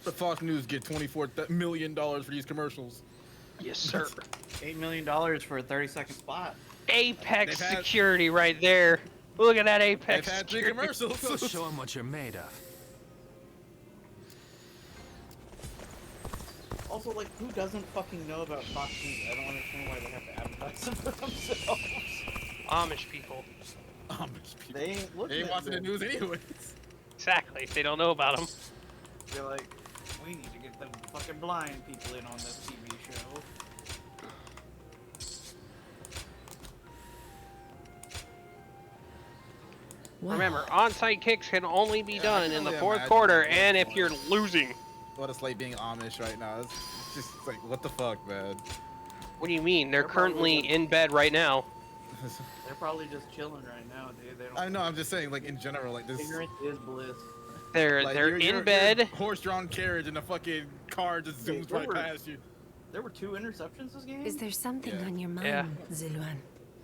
The Fox News get $24 million for these commercials. Yes, sir. $8 million for a 30-second spot. Apex security right there. Look at that Apex They've had 3 security. commercials. Go show them what you're made of. Also, like, who doesn't fucking know about Fox News? I don't understand why they have to advertise it for themselves. Amish people. Amish people. They ain't looking They ain't at watching the them. news anyways. Exactly. They don't know about them. They're like, we need to get them fucking blind people in on this TV show. Wow. Remember, on-site kicks can only be done I can in the only fourth imagine quarter, that. and if you're losing. What it's like being Amish right now. It's just like, what the fuck, man? What do you mean? They're They're probably currently just- in bed right now. They're probably just chilling right now, dude. They don't. I know. I'm just saying, like in general, like this. Ignorance is bliss. They're Like, they're in bed. Horse-drawn carriage and a fucking car just Hey, zooms there right were- past you. There were 2 interceptions this game. Is there something Yeah. on your mind, Yeah. Ziluan?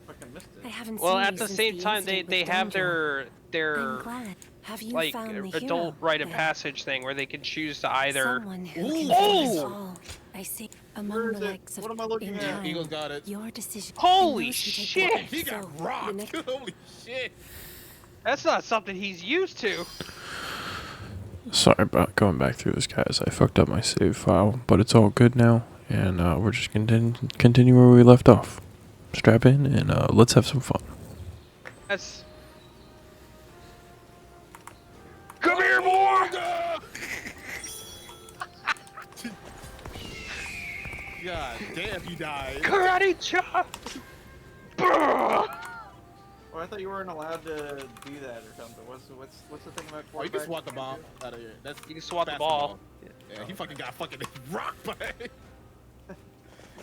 Fucking missed I it. haven't Well, seen at you the since same time, incident they with have Dondor. their I'm glad. Have you like found the adult hero? rite of Then passage thing where they can choose to either. Someone who can Oh! save us all. I see. Where Among is the it? likes of What am I looking in at? time, Eagles got it. Your decision. Holy and those who take shit! part. He got So, rocked. the next- Holy shit. That's not something he's used to. Sorry about going back through this, guys. I fucked up my save file, but it's all good now, and we're just continue where we left off. Strap in, and let's have some fun. That's. Come here, boy! God damn, he died. Karate chop! Oh, I thought you weren't allowed to do that or something. What's the thing about? Oh, you can quarterbacks swat the can't ball do? out of here. That's You can swat the basketball. ball. Yeah, he fucking got fucking rocked by it.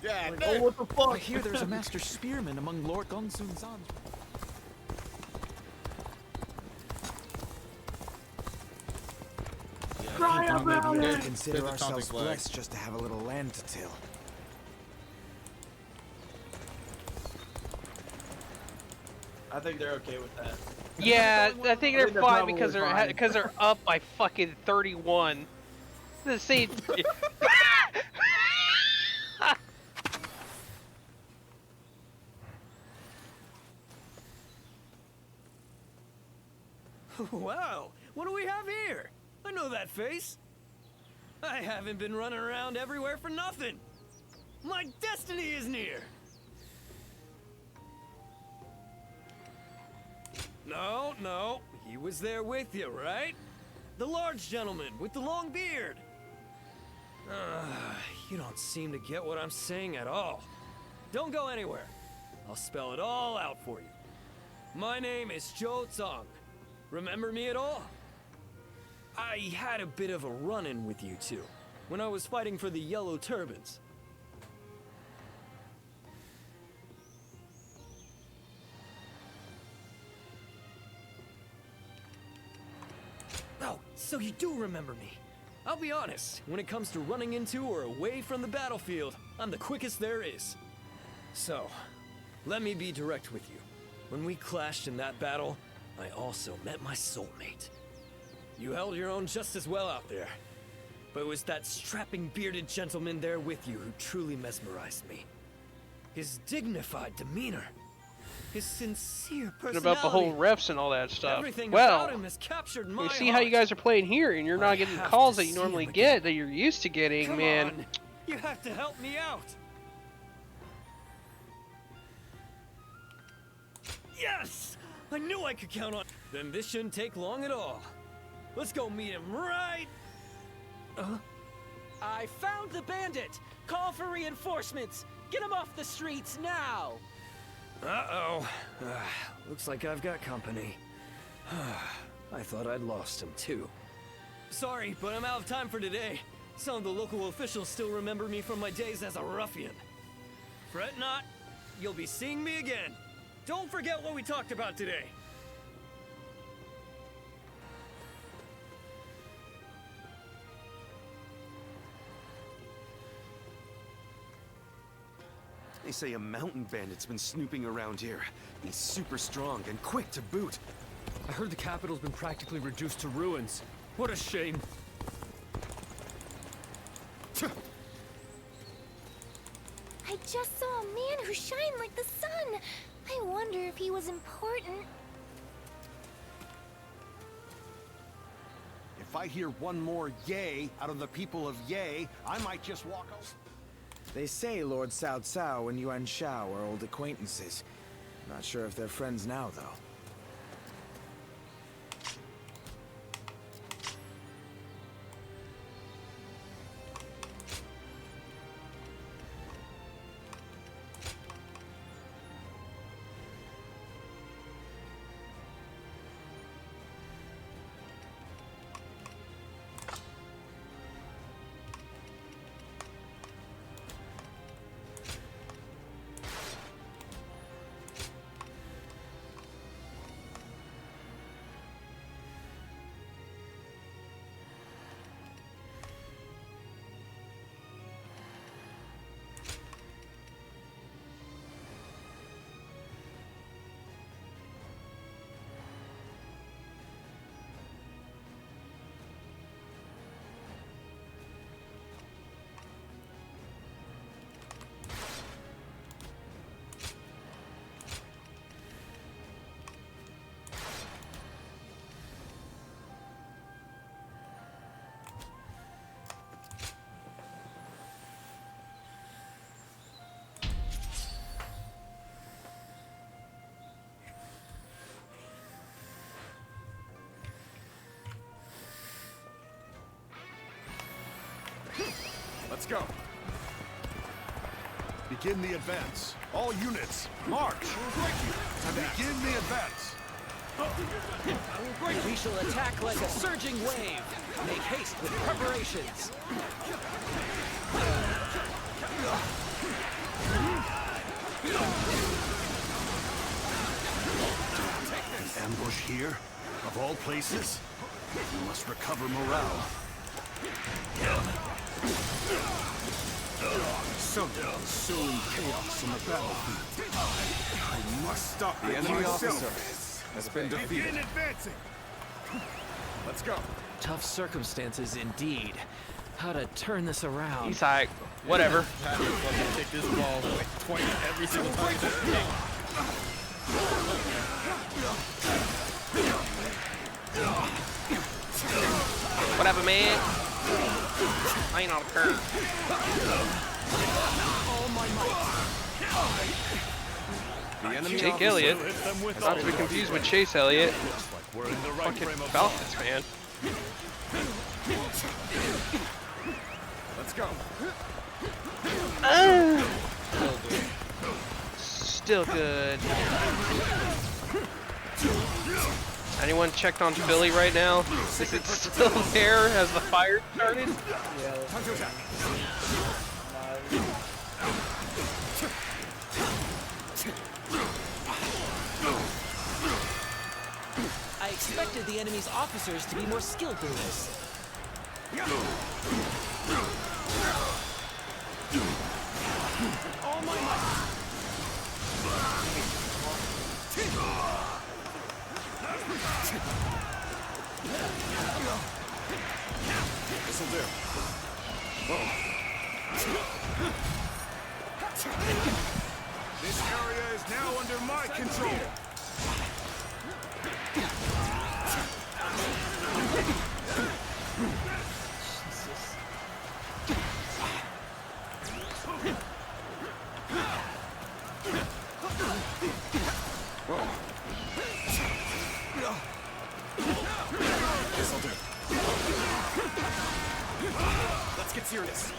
Yeah, Like, oh, what the fuck? I hear there's a master spearman among Lord Gongsun's sons. Cry about We it! consider There's the taunting ourselves flag. blessed just to have a little land to till. I think they're okay with that. Yeah, I think they're they're fine probably fine. because they're up by fucking 31. The same. Wow, what do we have here? I know that face. I haven't been running around everywhere for nothing. My destiny is near. No, he was there with you, right? The large gentleman with the long beard. You don't seem to get what I'm saying at all. Don't go anywhere. I'll spell it all out for you. My name is Zhou Zong. Remember me at all? I had a bit of a run-in with you two when I was fighting for the Yellow Turbans. Oh, so you do remember me. I'll be honest, when it comes to running into or away from the battlefield, I'm the quickest there is. So, let me be direct with you. When we clashed in that battle, I also met my soulmate. You held your own just as well out there. But it was that strapping bearded gentleman there with you who truly mesmerized me. His dignified demeanor. His sincere And personality. about the whole refs and all that stuff. Everything Well, about him has captured my we see how you heart. guys are playing here, and you're I not getting have calls to that you see normally him get, again. that you're used to getting, Come man. on. You have to help me out. Yes! I knew I could count on. Then this shouldn't take long at all. Let's go meet him right. I found the bandit! Call for reinforcements! Get him off the streets now! Uh-oh. Looks like I've got company. I thought I'd lost him too. Sorry, but I'm out of time for today. Some of the local officials still remember me from my days as a ruffian. Fret not, you'll be seeing me again. Don't forget what we talked about today. They say a mountain bandit's been snooping around here. He's super strong and quick to boot. I heard the capital's been practically reduced to ruins. What a shame. I just saw a man who shined like the sun. I wonder if he was important. If I hear one more yay out of the people of Yay, I might just walk over. They say Lord Cao Cao and Yuan Shao are old acquaintances. Not sure if they're friends now, though. Let's go. Begin the advance. All units, march. Begin the advance. We shall attack like a surging wave. Make haste with preparations. An ambush here? Of all places? We must recover morale. Someone sowing chaos on the battlefield. I must stop the enemy officer has been defeated. Begin advancing. Let's go. Tough circumstances indeed. How to turn this around? He's high. Whatever. Patrick fucking kick this ball like 20 every single time he's Whatever, man. I ain't on a curve. Jake Elliott. Not to be confused with Chase Elliott. Fucking Falcons, man. Let's go. Still good. Anyone checked on Philly right now? Is it still there? Has the fire started? I expected the enemy's officers to be more skilled than this. All my might. This'll do. This area is now under my control. This'll do. Let's get serious.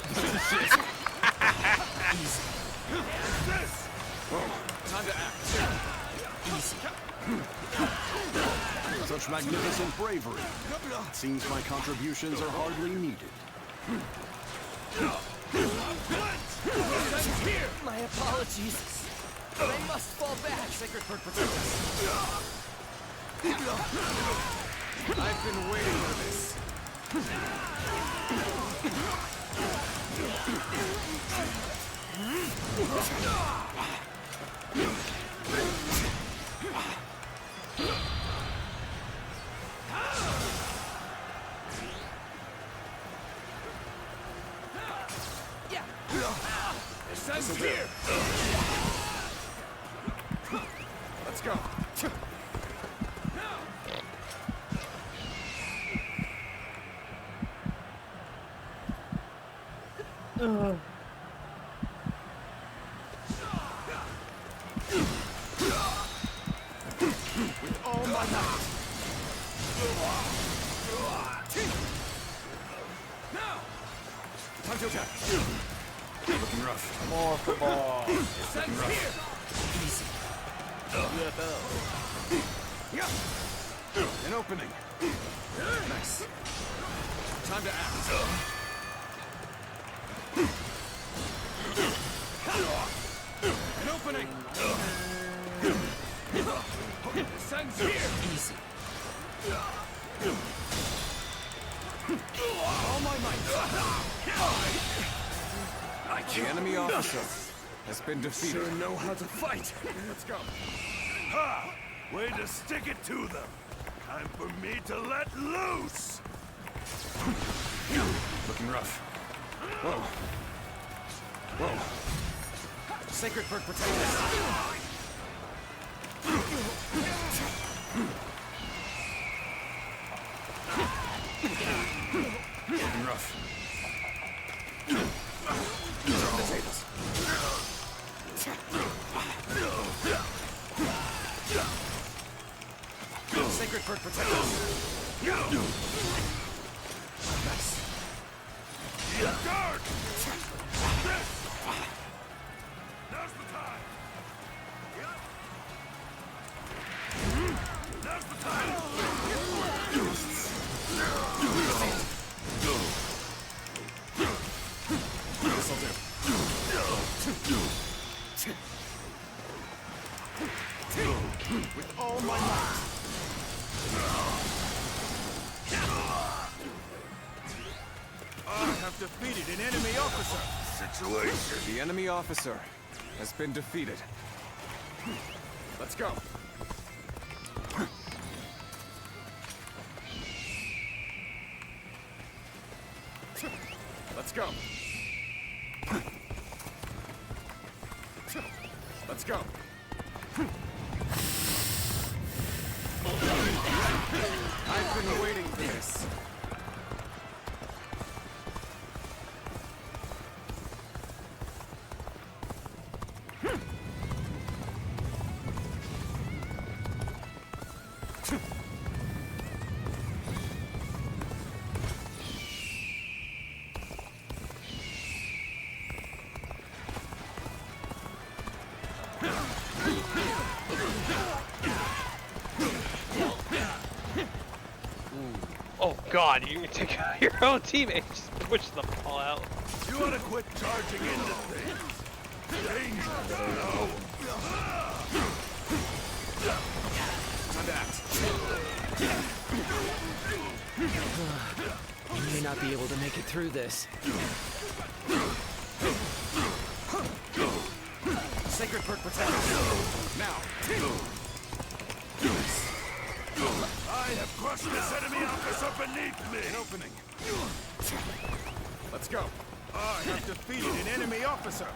Easy. This. Time to act. Easy. Such magnificent bravery. It seems my contributions are hardly needed. My apologies. They must fall back. Sacred Bird, protect us. I've been waiting for this. This'll do. Let's go. With all my might. Now! Time to attack. Looking rough. More football. Looking rough. Easy. Yeah. An opening. Nice. Time to act. An opening. Sends here. Easy. All my might. The enemy officer has been defeated. Sure know how to fight. Let's go. Ha! Way to stick it to them. Time for me to let loose. Looking rough. Whoa. Whoa. Sacred Bird, protect us. Looking rough. Turn the tables. Sacred Bird, protect us. Nice. Guard! Now's the time. Now's the time. This'll do. With all my might. I have defeated an enemy officer. Situation. The enemy officer has been defeated. Let's go. Let's go. Let's go. I've been waiting for this. Oh God, you take out your own teammates. Just push the ball out. You ought to quit charging into things. Dangerous, you know. Time to act. You may not be able to make it through this. Sacred Bird, protect us. Now. I have crushed this enemy officer beneath me. An opening. Let's go. I have defeated an enemy officer.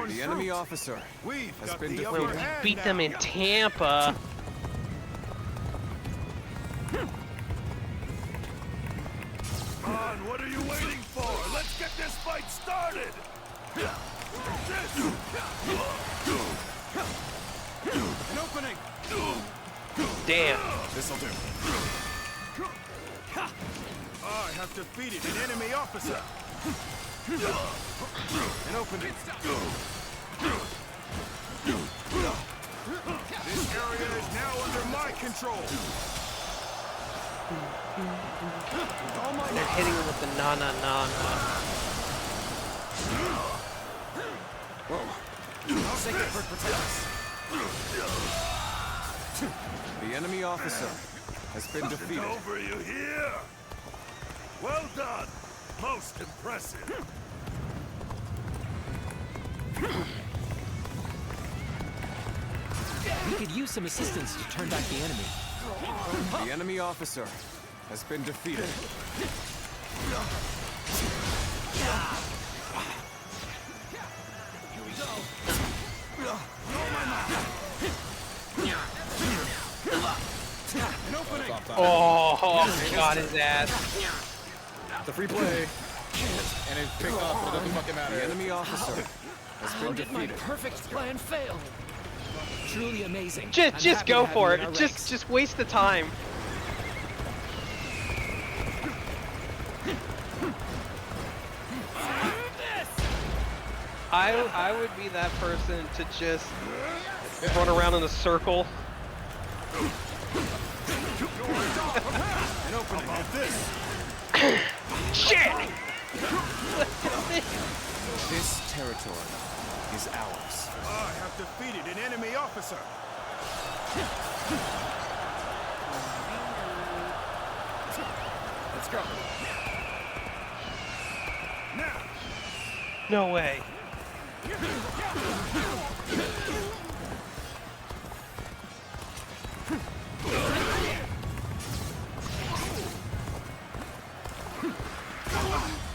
The enemy officer has been defeated. We beat them in Tampa. Come on, what are you waiting for? Let's get this fight started. An opening. Damn. This'll do. I have defeated an enemy officer. An opening. This area is now under my control. They're hitting him with the na. Whoa. Sacred Bird, protect us. The enemy officer has been defeated. Over, you hear? Well done. Most impressive. We could use some assistance to turn back the enemy. The enemy officer has been defeated. Here we go. An opening. Oh, got his ass. It's a free play. And it's picked up, but it doesn't fucking matter. The enemy officer has been defeated. Perfect plan failed. Truly amazing. Just go for it. Just waste the time. I would be that person to just run around in a circle. An opening. About this. Shit! This territory is ours. I have defeated an enemy officer. Let's go. Now. No way.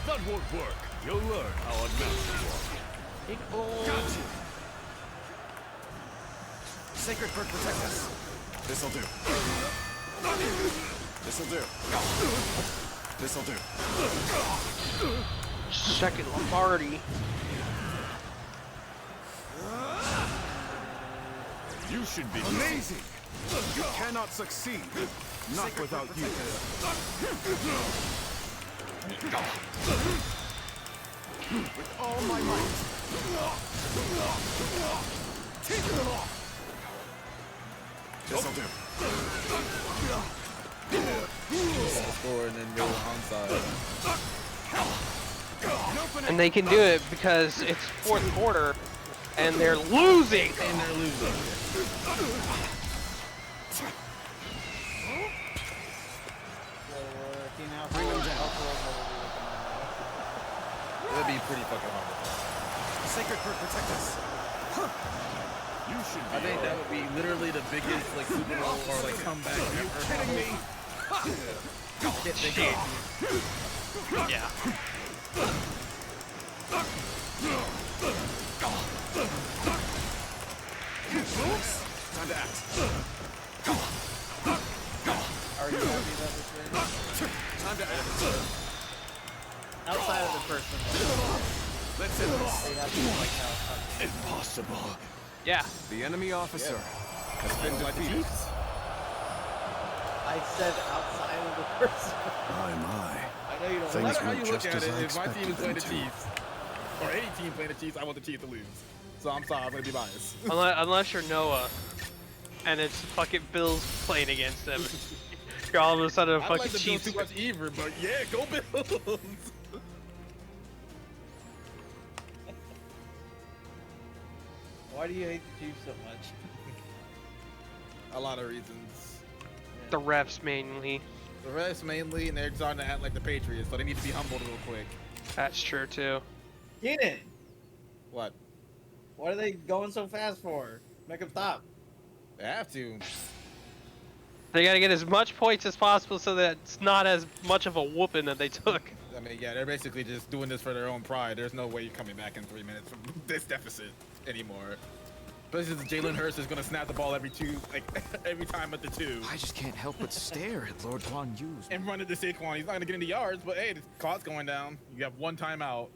That won't work. You'll learn how unmatched you are. Gotcha. Sacred Bird, protect us. This'll do. This'll do. This'll do. Second Lombardi. You should be amazing. You cannot succeed. Not Sacred without you. With all my might. This'll do. Score and then go onside. And they can do it because it's fourth quarter and they're losing. Bring them down. That'd be pretty fucking hard. Sacred Bird, protect us. You should be. I think that would be literally the biggest like Super Bowl or like comeback ever. Are you kidding me? Shit. Yeah. Time to act. Are you happy about this win? Time to act. Outside of the first one. Let's hit this. They have to like how Impossible. Yeah. The enemy officer has been defeated. I said outside of the first one. My. I know you don't No Things matter how went you look just at as it, I if my team is expected playing them the to. Chiefs, or any team playing the Chiefs, I want the Chiefs to lose. So I'm sorry, I'm gonna be biased. Unless you're Noah, and it's fucking Bills playing against them. You're all of a sudden a I fucking like the Bills Chiefs. too much either, but yeah, go Bills. Why do you hate the Chiefs so much? A lot of reasons. The refs mainly. The rest mainly, and they're starting to act like the Patriots, so they need to be humbled real quick. That's true too. Keenan, What? what are they going so fast for? Make them stop. They have to. They gotta get as much points as possible so that it's not as much of a whooping that they took. I mean, yeah, they're basically just doing this for their own pride. There's no way you're coming back in 3 minutes from this deficit anymore. But since Jalen Hurts is gonna snap the ball every time at the 2. I just can't help but stare at Lord Quan Yu's. And run into Saquon. He's not gonna get into yards, but hey, the clock's going down. You have one timeout.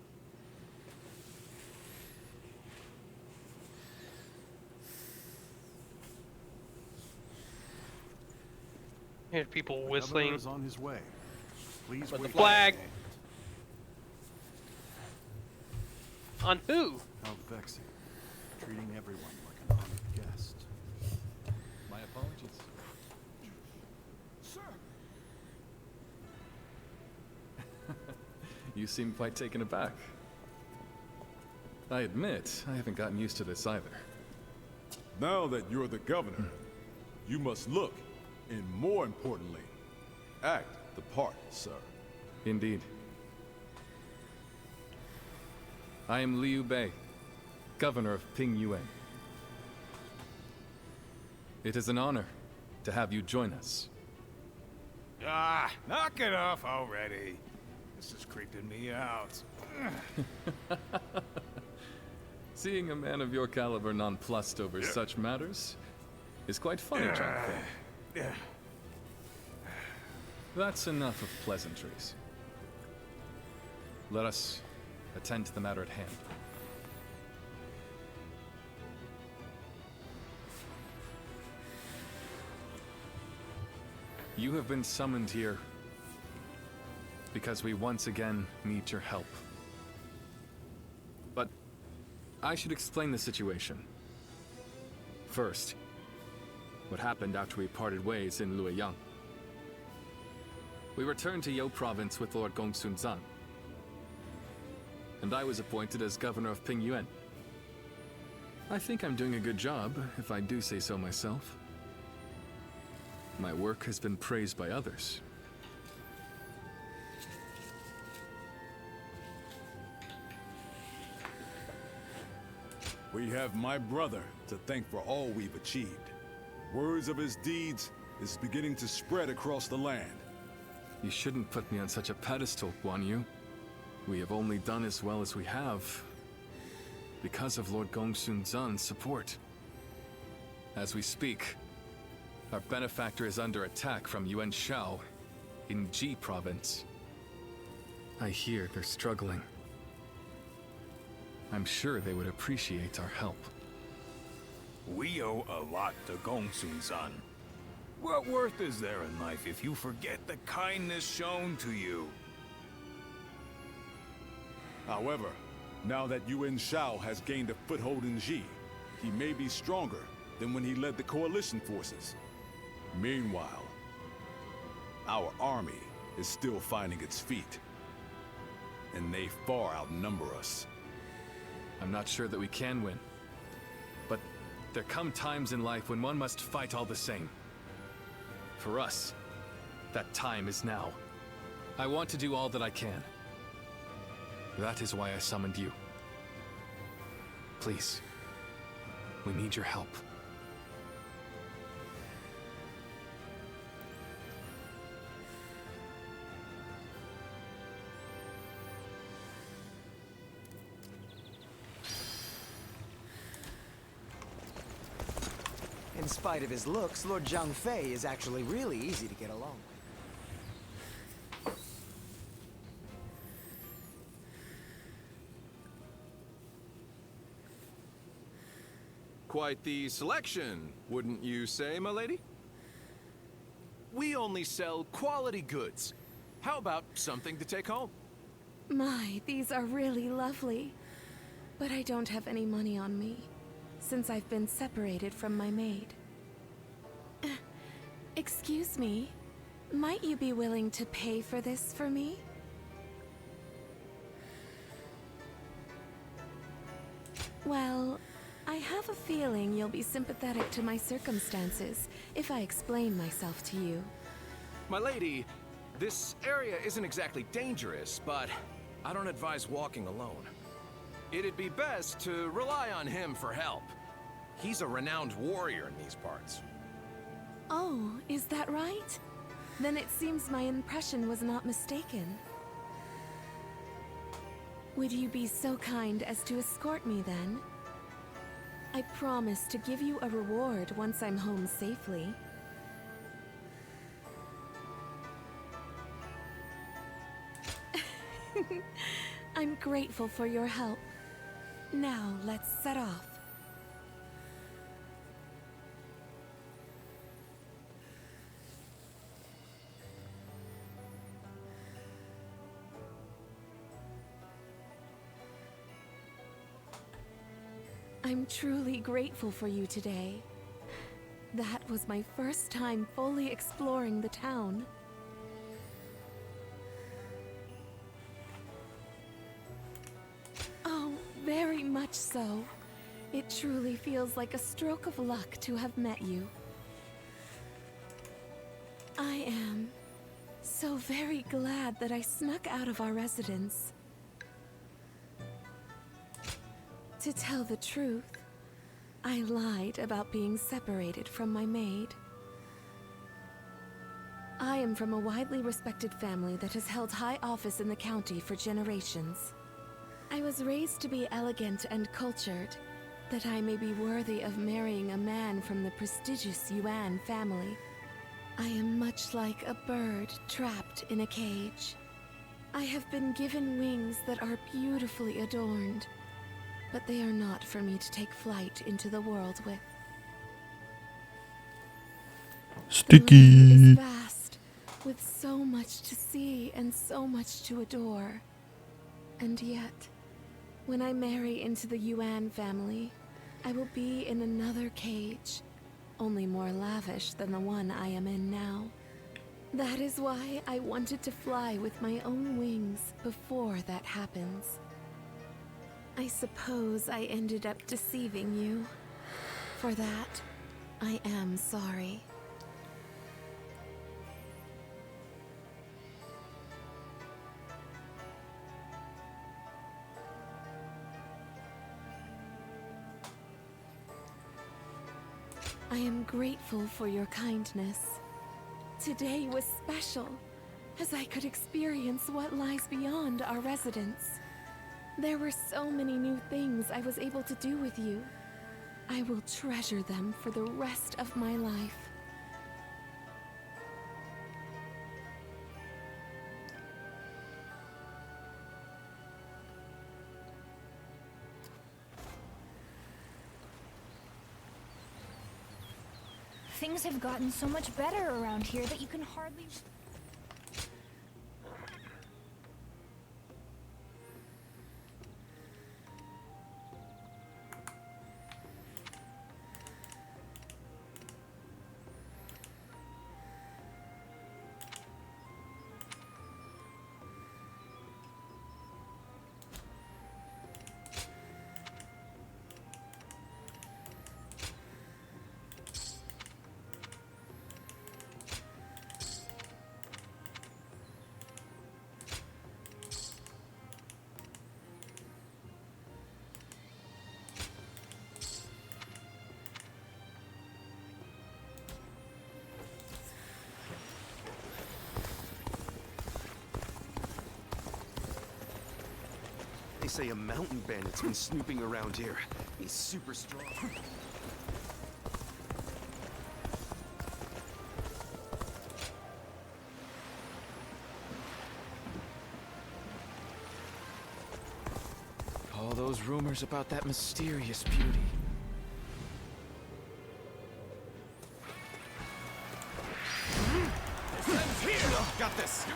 Hear people whistling. is on his way. Please But the wait. Flag. On who? How vexing. Treating everyone like an honored guest. My apologies. Sir. You seem quite taken aback. I admit, I haven't gotten used to this either. Now that you're the governor, you must look, and more importantly, act the part, sir. Indeed. I am Lui Bei, governor of Ping Yuan. It is an honor to have you join us. Ah, knock it off already. This is creeping me out. Seeing a man of your caliber nonplussed over such matters is quite funny, John Fay. That's enough of pleasantries. Let us attend to the matter at hand. You have been summoned here because we once again need your help. But I should explain the situation. First, what happened after we parted ways in Luoyang. We returned to Yo Province with Lord Gongsun Zan, and I was appointed as governor of Pingyuan. I think I'm doing a good job, if I do say so myself. My work has been praised by others. We have my brother to thank for all we've achieved. Words of his deeds is beginning to spread across the land. You shouldn't put me on such a pedestal, Guan Yu. We have only done as well as we have because of Lord Gongsun Zan's support. As we speak, our benefactor is under attack from Yuan Shao in Ji Province. I hear they're struggling. I'm sure they would appreciate our help. We owe a lot to Gongsun-san. What worth is there in life if you forget the kindness shown to you? However, now that Yuan Shao has gained a foothold in Ji, he may be stronger than when he led the coalition forces. Meanwhile, our army is still finding its feet, and they far outnumber us. I'm not sure that we can win, but there come times in life when one must fight all the same. For us, that time is now. I want to do all that I can. That is why I summoned you. Please, we need your help. In spite of his looks, Lord Zhang Fei is actually really easy to get along with. Quite the selection, wouldn't you say, my lady? We only sell quality goods. How about something to take home? My, these are really lovely. But I don't have any money on me, since I've been separated from my maid. Excuse me, might you be willing to pay for this for me? Well, I have a feeling you'll be sympathetic to my circumstances if I explain myself to you. My lady, this area isn't exactly dangerous, but I don't advise walking alone. It'd be best to rely on him for help. He's a renowned warrior in these parts. Oh, is that right? Then it seems my impression was not mistaken. Would you be so kind as to escort me then? I promise to give you a reward once I'm home safely. I'm grateful for your help. Now, let's set off. I'm truly grateful for you today. That was my first time fully exploring the town. Oh, very much so. It truly feels like a stroke of luck to have met you. I am so very glad that I snuck out of our residence. To tell the truth, I lied about being separated from my maid. I am from a widely respected family that has held high office in the county for generations. I was raised to be elegant and cultured, that I may be worthy of marrying a man from the prestigious Yuan family. I am much like a bird trapped in a cage. I have been given wings that are beautifully adorned, but they are not for me to take flight into the world with. Sticky. The land is vast, with so much to see and so much to adore. And yet, when I marry into the Yuan family, I will be in another cage, only more lavish than the one I am in now. That is why I wanted to fly with my own wings before that happens. I suppose I ended up deceiving you. For that, I am sorry. I am grateful for your kindness. Today was special, as I could experience what lies beyond our residence. There were so many new things I was able to do with you. I will treasure them for the rest of my life. Things have gotten so much better around here that you can hardly... They say a mountain bandit's been snooping around here. He's super strong. All those rumors about that mysterious beauty. Got this.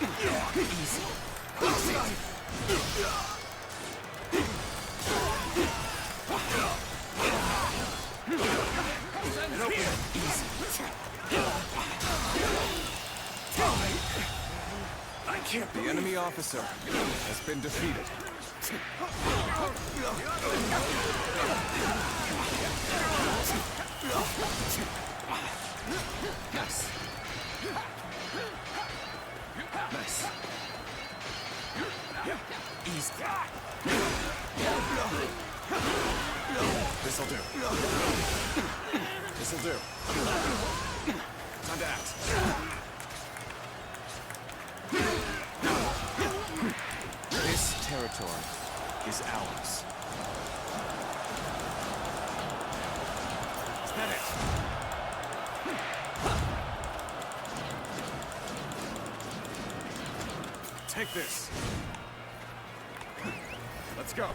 Easy. The enemy officer has been defeated. Nice. Nice. Easy. This'll do. This'll do. Time to act. This territory is ours. Is that it? Take this. Let's go.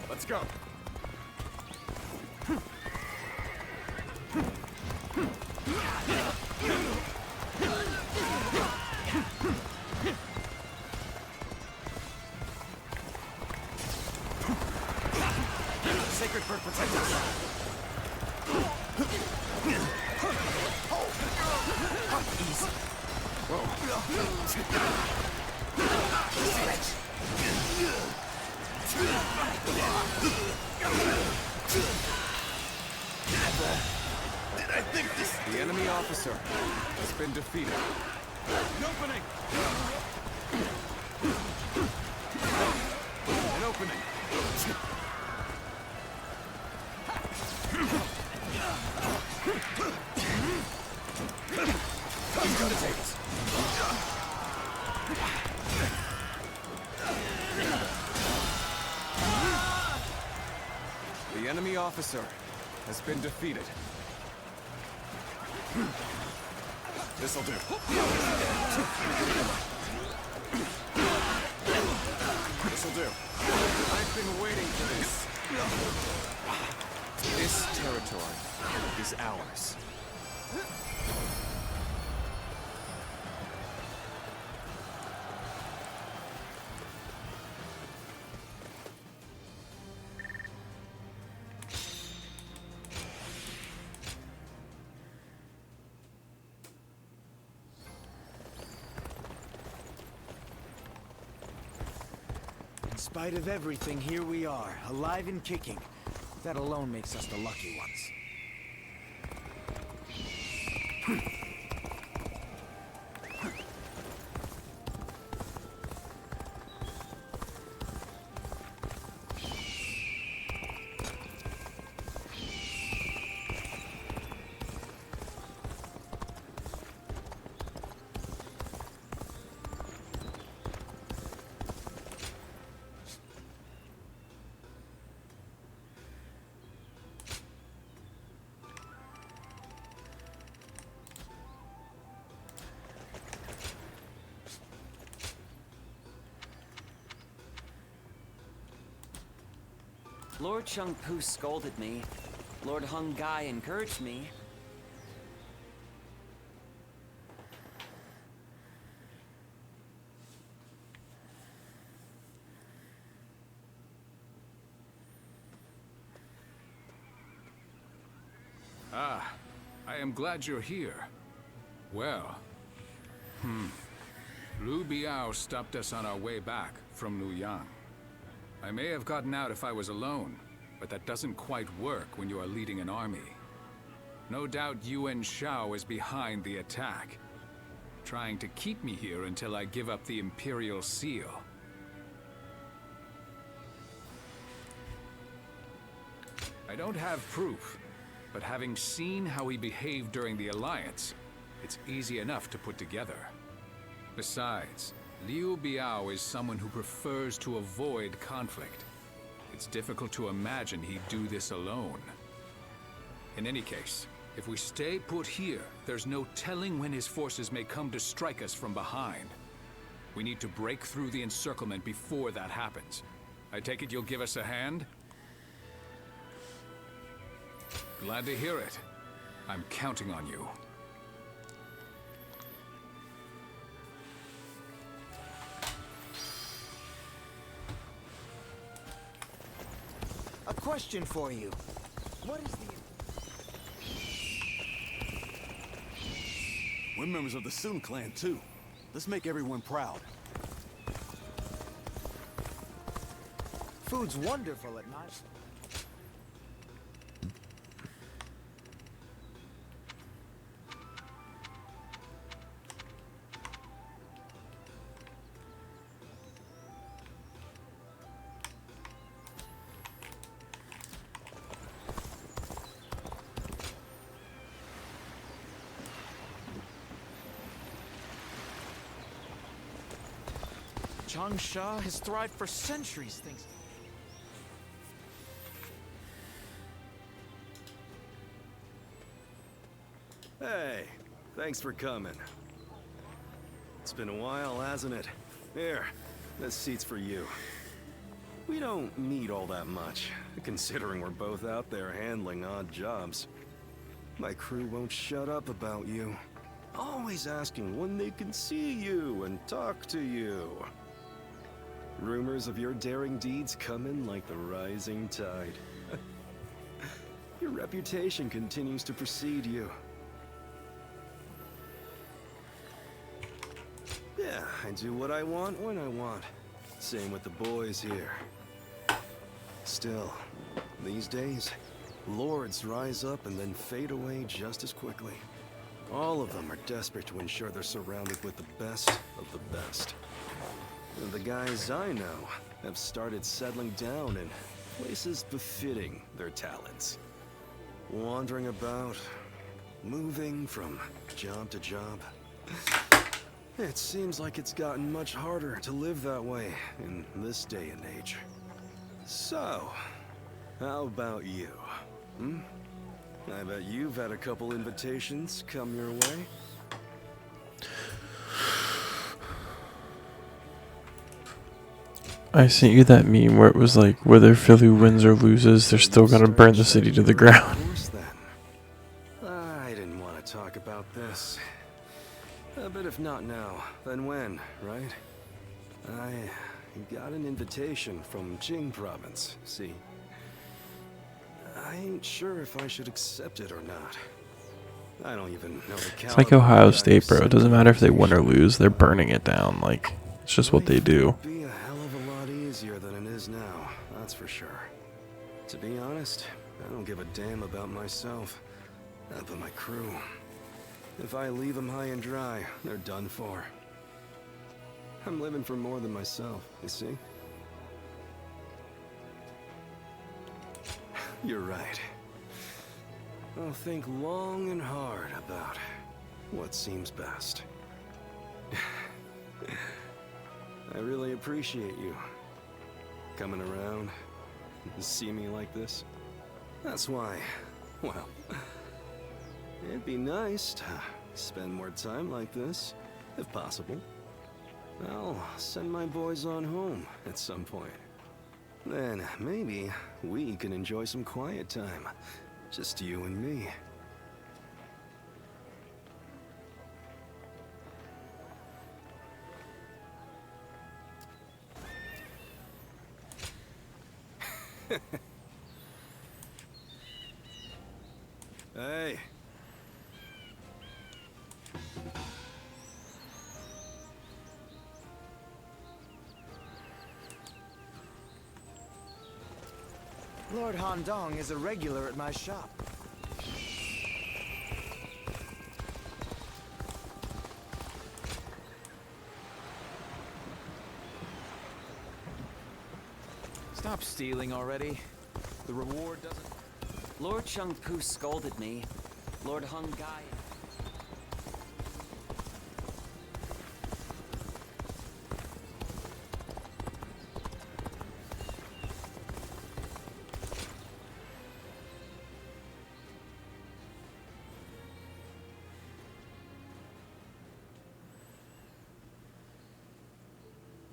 Let's go. Sacred bird, protect us. Easy. Did I think this? The enemy officer has been defeated. An opening. An opening. officer has been defeated. This'll do. This'll do. I've been waiting for this. This territory is ours. In spite of everything, here we are, alive and kicking. That alone makes us the lucky ones. Lord Chung-Pu scolded me. Lord Hung-Gai encouraged me. Ah, I am glad you're here. Well, Lui Bei stopped us on our way back from Luoyang. I may have gotten out if I was alone, but that doesn't quite work when you are leading an army. No doubt Yuan Shao is behind the attack, trying to keep me here until I give up the Imperial Seal. I don't have proof, but having seen how he behaved during the Alliance, it's easy enough to put together. Besides, Lui Bei is someone who prefers to avoid conflict. It's difficult to imagine he'd do this alone. In any case, if we stay put here, there's no telling when his forces may come to strike us from behind. We need to break through the encirclement before that happens. I take it you'll give us a hand? Glad to hear it. I'm counting on you. A question for you. What is the... We're members of the Sun clan, too. Let's make everyone proud. Food's wonderful at night. Changsha has thrived for centuries, thanks. Hey, thanks for coming. It's been a while, hasn't it? Here, this seat's for you. We don't meet all that much, considering we're both out there handling odd jobs. My crew won't shut up about you. Always asking when they can see you and talk to you. Rumors of your daring deeds come in like the rising tide. Your reputation continues to precede you. Yeah, I do what I want when I want. Same with the boys here. Still, these days, lords rise up and then fade away just as quickly. All of them are desperate to ensure they're surrounded with the best of the best. And the guys I know have started settling down in places befitting their talents. Wandering about, moving from job to job. It seems like it's gotten much harder to live that way in this day and age. So, how about you? Hmm? I bet you've had a couple invitations come your way. I sent you that meme where it was like, whether Philly wins or loses, they're still gonna burn the city to the ground. I didn't want to talk about this. But if not now, then when, right? I got an invitation from Jing province, see? I ain't sure if I should accept it or not. I don't even know the It's like Ohio State, bro. It doesn't matter if they win or lose, they're burning it down. Like, it's just what they do. It'd be a hell of a lot easier than it is now, that's for sure. To be honest, I don't give a damn about myself. But my crew. If I leave them high and dry, they're done for. I'm living for more than myself, you see? You're right. I'll think long and hard about what seems best. I really appreciate you coming around and see me like this. That's why, well, it'd be nice to spend more time like this, if possible. I'll send my boys on home at some point. Then maybe we can enjoy some quiet time. Just you and me. Hey. Lord Handong is a regular at my shop. Stop stealing already. The reward doesn't... Lord Chengpu scolded me. Lord Hung Gai...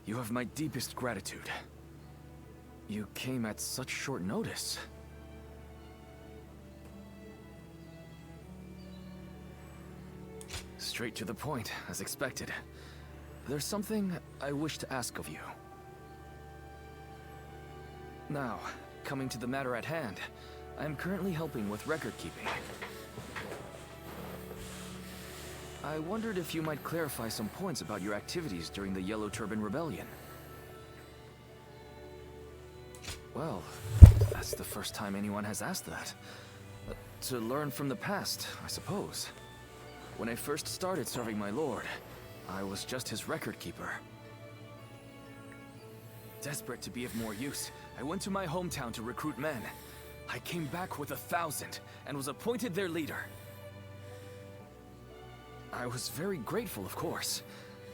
You have my deepest gratitude. You came at such short notice. Straight to the point, as expected. There's something I wish to ask of you. Now, coming to the matter at hand, I am currently helping with record keeping. I wondered if you might clarify some points about your activities during the Yellow Turban Rebellion. Well, that's the first time anyone has asked that. To learn from the past, I suppose. When I first started serving my lord, I was just his record keeper. Desperate to be of more use, I went to my hometown to recruit men. I came back with 1,000 and was appointed their leader. I was very grateful, of course,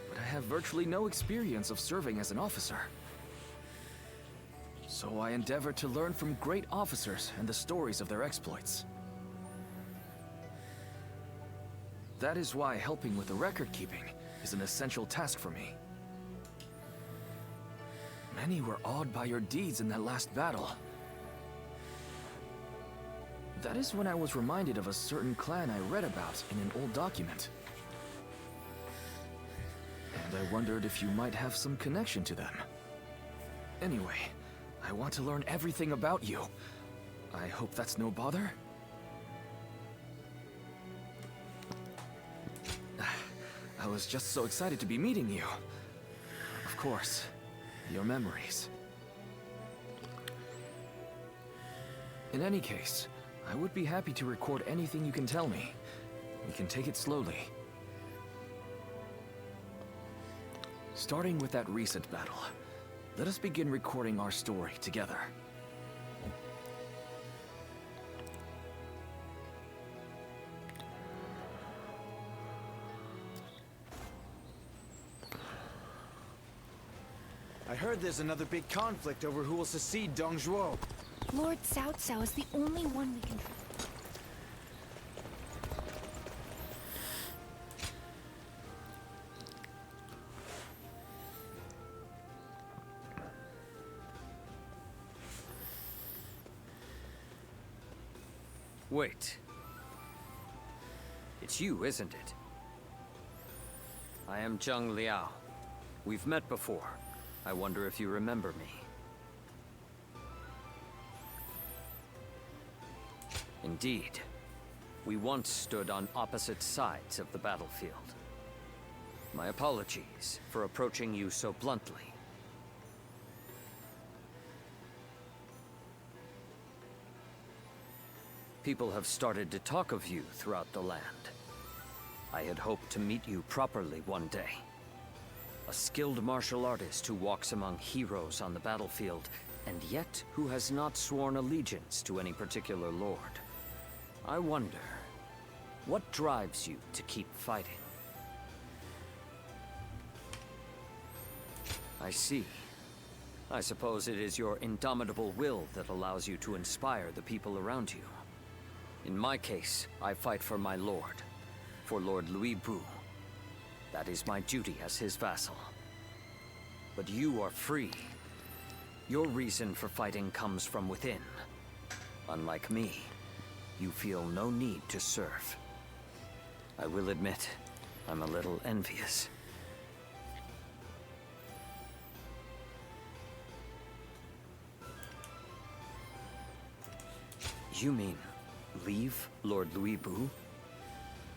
but I have virtually no experience of serving as an officer. So I endeavored to learn from great officers and the stories of their exploits. That is why helping with the record keeping is an essential task for me. Many were awed by your deeds in that last battle. That is when I was reminded of a certain clan I read about in an old document. And I wondered if you might have some connection to them. Anyway, I want to learn everything about you. I hope that's no bother? I was just so excited to be meeting you. Of course, your memories. In any case, I would be happy to record anything you can tell me. We can take it slowly. Starting with that recent battle, let us begin recording our story together. I heard there's another big conflict over who will succeed Dong Zhuo. Lord Cao Cao is the only one we can trust. Wait. It's you, isn't it? I am Zheng Liao. We've met before. I wonder if you remember me. Indeed. We once stood on opposite sides of the battlefield. My apologies for approaching you so bluntly. People have started to talk of you throughout the land. I had hoped to meet you properly one day. A skilled martial artist who walks among heroes on the battlefield, and yet who has not sworn allegiance to any particular lord. I wonder, what drives you to keep fighting? I see. I suppose it is your indomitable will that allows you to inspire the people around you. In my case, I fight for my lord, for Lord Lui Bei. That is my duty as his vassal. But you are free. Your reason for fighting comes from within. Unlike me, you feel no need to serve. I will admit, I'm a little envious. You mean leave Lord Lui Bei?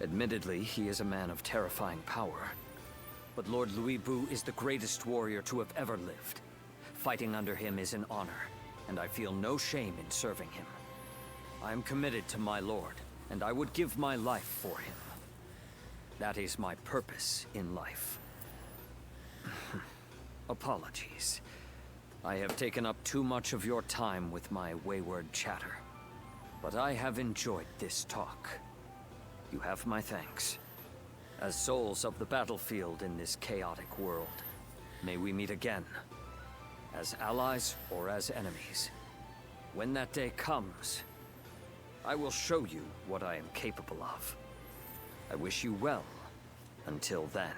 Admittedly, he is a man of terrifying power. But Lord Lui Bei is the greatest warrior to have ever lived. Fighting under him is an honor, and I feel no shame in serving him. I am committed to my lord, and I would give my life for him. That is my purpose in life. Apologies. I have taken up too much of your time with my wayward chatter. But I have enjoyed this talk. You have my thanks. As souls of the battlefield in this chaotic world, may we meet again. As allies or as enemies. When that day comes, I will show you what I am capable of. I wish you well until then.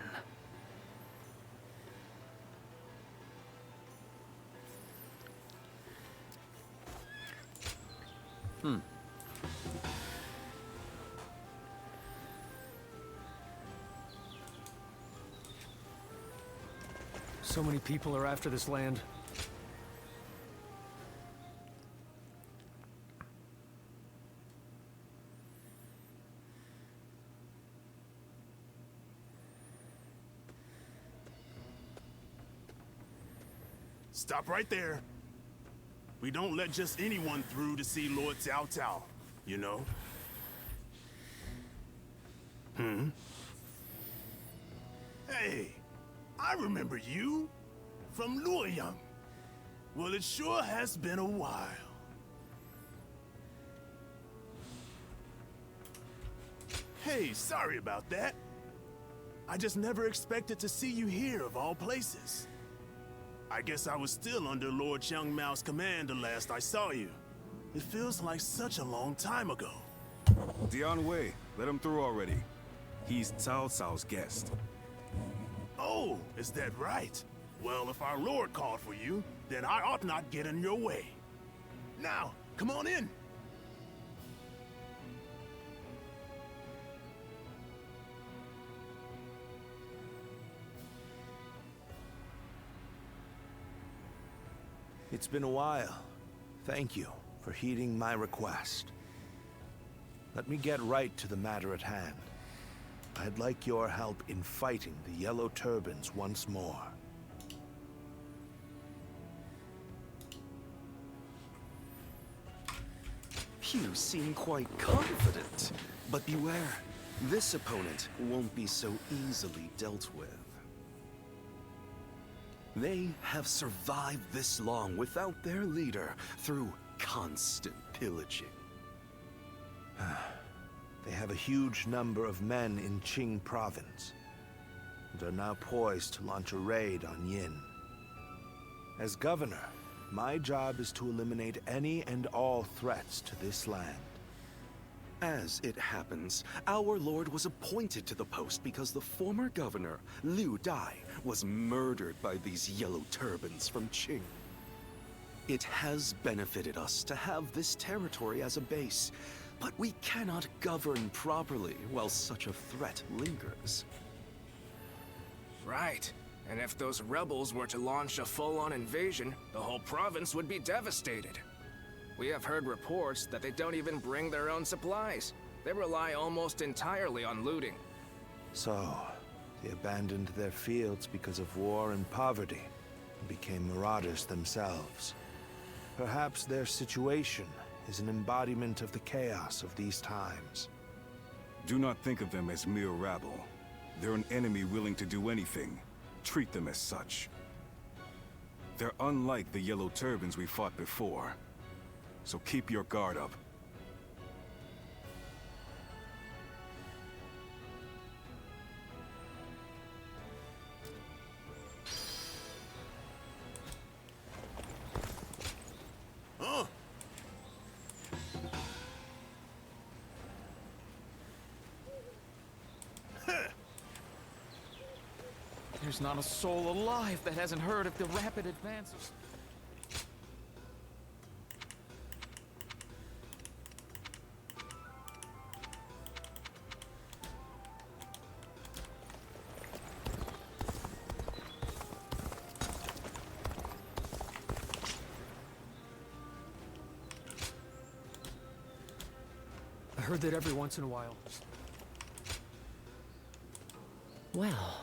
So many people are after this land. Stop right there. We don't let just anyone through to see Lord Cao Cao, you know? Hey, I remember you from Luoyang. Well, it sure has been a while. Hey, sorry about that. I just never expected to see you here of all places. I guess I was still under Lord Qiang Mao's command the last I saw you. It feels like such a long time ago. Dian Wei, let him through already. He's Cao Cao's guest. Oh, is that right? Well, if our lord called for you, then I ought not get in your way. Now, come on in. It's been a while. Thank you for heeding my request. Let me get right to the matter at hand. I'd like your help in fighting the Yellow Turbans once more. You seem quite confident. But beware, this opponent won't be so easily dealt with. They have survived this long without their leader through constant pillaging. They have a huge number of men in Qing province, and are now poised to launch a raid on Yin. As governor, my job is to eliminate any and all threats to this land. As it happens, our lord was appointed to the post because the former governor, Lui Bei, was murdered by these yellow turbans from Qing. It has benefited us to have this territory as a base, but we cannot govern properly while such a threat lingers. Right. And if those rebels were to launch a full-on invasion, the whole province would be devastated. We have heard reports that they don't even bring their own supplies. They rely almost entirely on looting. So, they abandoned their fields because of war and poverty, and became marauders themselves. Perhaps their situation is an embodiment of the chaos of these times. Do not think of them as mere rabble. They're an enemy willing to do anything. Treat them as such. They're unlike the yellow turbans we fought before. So keep your guard up. There's not a soul alive that hasn't heard of the rapid advances. I heard that every once in a while. Well.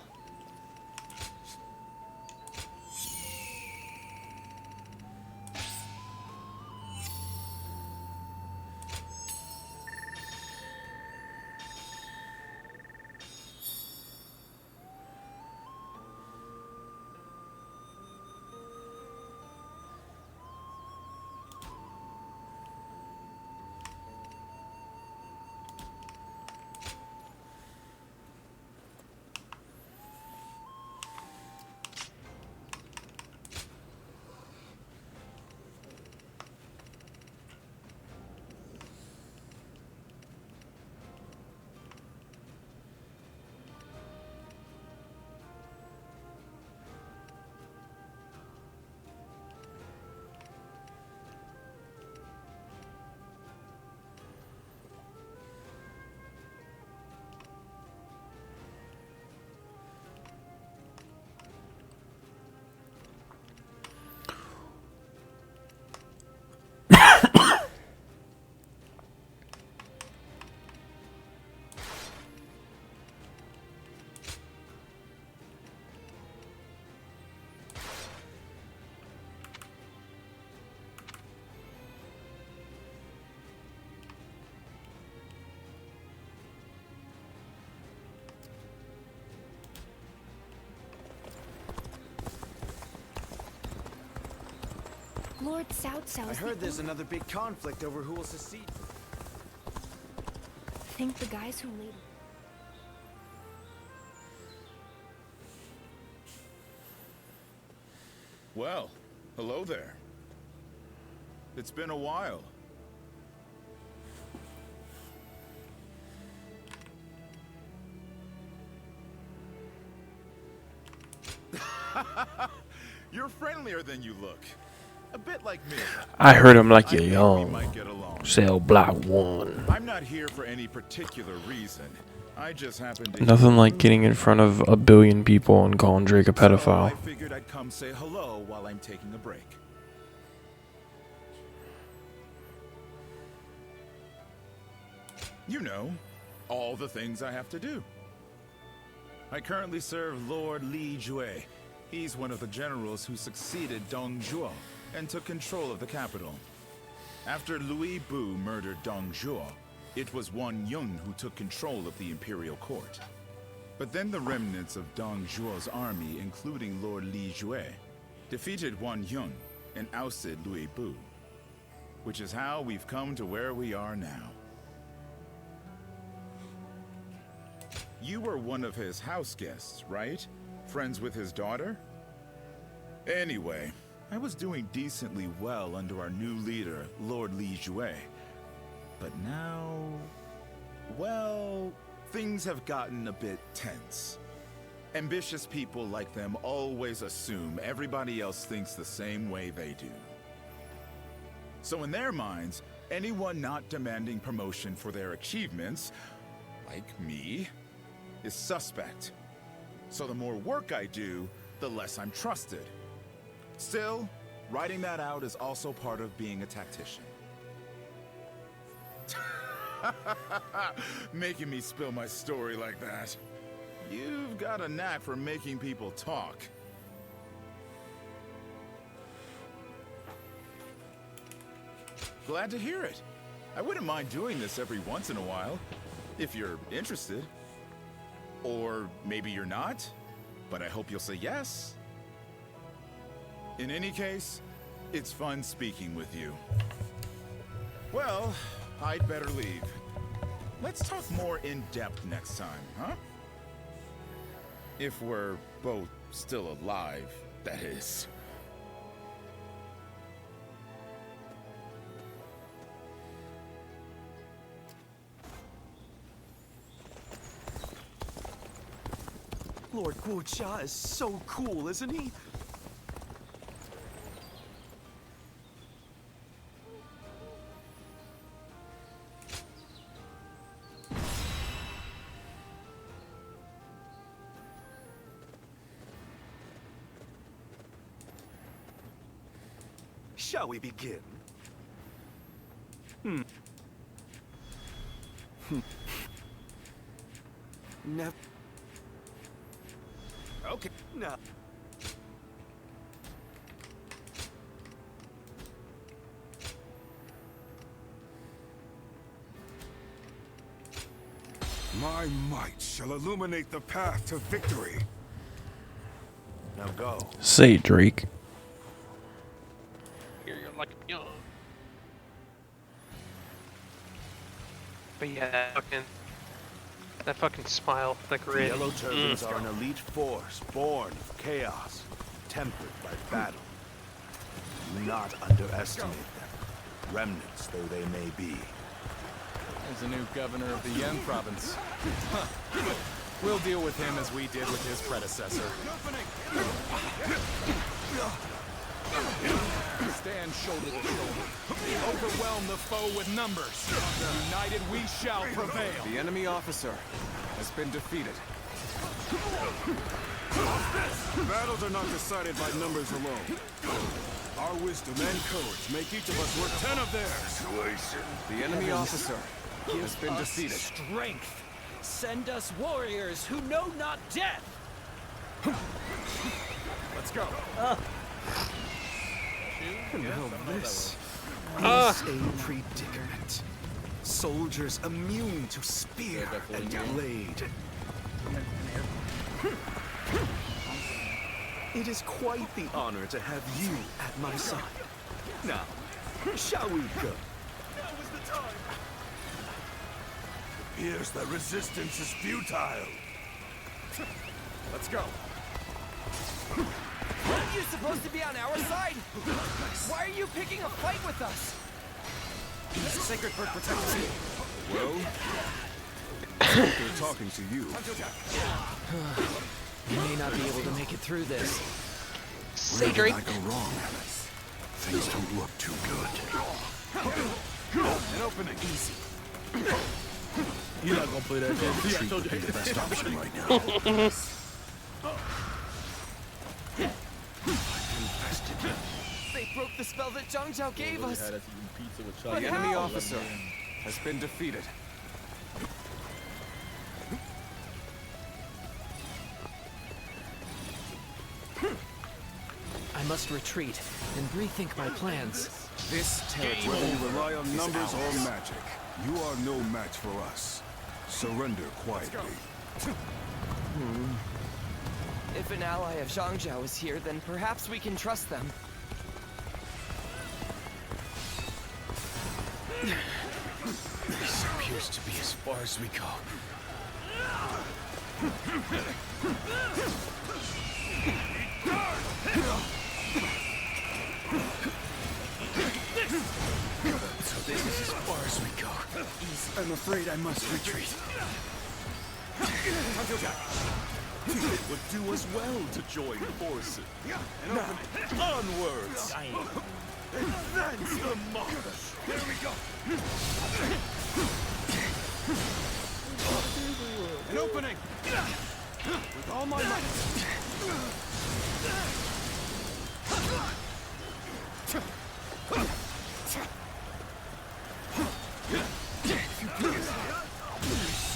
Lord Cao Cao. I heard there's another big conflict over who will secede. Think the guys who laid. Well, hello there. It's been a while. You're friendlier than you look. A bit like me. I heard him like you're young. Cell block 1. I'm not here for any particular reason. I just happened to Nothing like getting in front of a billion people and calling Drake a pedophile. I figured I'd come say hello while I'm taking a break. You know, all the things I have to do. I currently serve Lord Lui Bei. He's one of the generals who succeeded Dong Zhuo and took control of the capital. After Lui Bei murdered Dong Zhuo, it was Wan Yun who took control of the imperial court. But then the remnants of Dong Zhuo's army, including Lord Lui Bei, defeated Wan Yun and ousted Lui Bei, which is how we've come to where we are now. You were one of his house guests, right? Friends with his daughter? Anyway, I was doing decently well under our new leader, Lord Lui Bei. But now... well, things have gotten a bit tense. Ambitious people like them always assume everybody else thinks the same way they do. So in their minds, anyone not demanding promotion for their achievements, like me, is suspect. So the more work I do, the less I'm trusted. Still, writing that out is also part of being a tactician. Making me spill my story like that. You've got a knack for making people talk. Glad to hear it. I wouldn't mind doing this every once in a while, if you're interested. Or maybe you're not, but I hope you'll say yes. In any case, it's fun speaking with you. Well, I'd better leave. Let's talk more in depth next time, huh? If we're both still alive, that is. Lord Guocha is so cool, isn't he? Shall we begin? Never. Okay, now. My might shall illuminate the path to victory. Now go. Say, Drake. You're like young. But yeah, that fucking smile, that The grin. Yellow Turbans are an elite force, born of chaos, tempered by battle. Do not underestimate them, remnants though they may be. There's a new governor of the Yen province. Huh. We'll deal with him as we did with his predecessor. Stand shoulder to shoulder. Overwhelm the foe with numbers. United we shall prevail. The enemy officer has been defeated. Battles are not decided by numbers alone. Our wisdom and courage make each of us worth 10 of theirs. The enemy officer has been defeated. Strength. Send us warriors who know not death. Let's go. Now this is a predicament. Soldiers immune to spear and blade. It is quite the honor to have you at my side. Now, shall we go? Now is the time. It appears that resistance is futile. Let's go. Aren't you supposed to be on our side? Why are you picking a fight with us? Sacred Bird protects you. Well, they're talking to you. You may not be able to make it through this. Where did I go wrong? Things don't look too good. An opening. Easy. You're not gonna play that game. Retreat would be the best option right now. They broke the spell that Zhang Zhao gave us. The enemy officer has been defeated. I must retreat and rethink my plans. This territory. Whether you rely on numbers or magic, you are no match for us. Surrender quietly. If an ally of Zhang Zhao is here, then perhaps we can trust them. This appears to be as far as we go. I'm afraid I must retreat. It would do us well to join forces. Now, onwards! Advance the march! There we go! An opening! With all my might!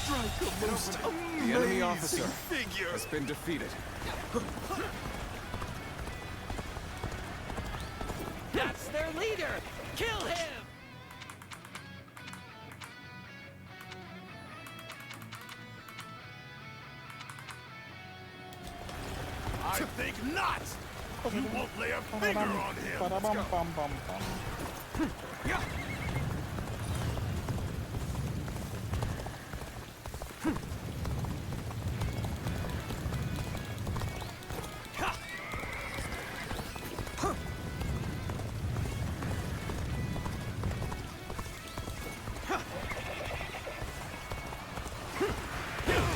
Strike a most amazing The enemy officer figure! has been defeated. That's their leader! Kill him! I think not! You won't lay a finger on him! Let's go.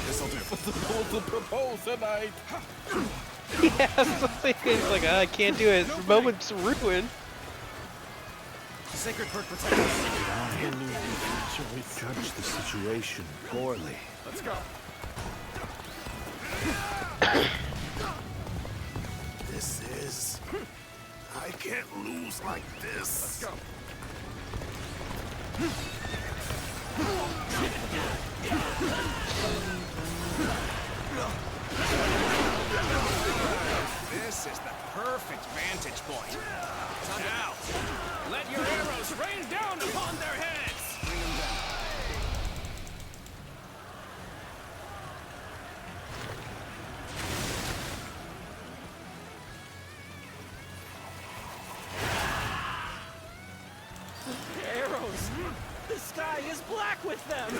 This'll do. The propose tonight. Yeah, that's the thing. It's like, I can't do it. The moment's ruined. Sacred Bird protect us. I judge the situation poorly. Let's go. This is... I can't lose like this. Let's go. This is the perfect vantage point. Now, let your arrows rain down upon their heads! Bring them down. Arrows! The sky is black with them!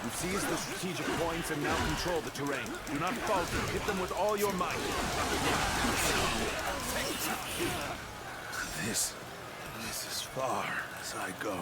You've seized the strategic points and now control the terrain. Do not falter. Hit them with all your might. This is as far as I go.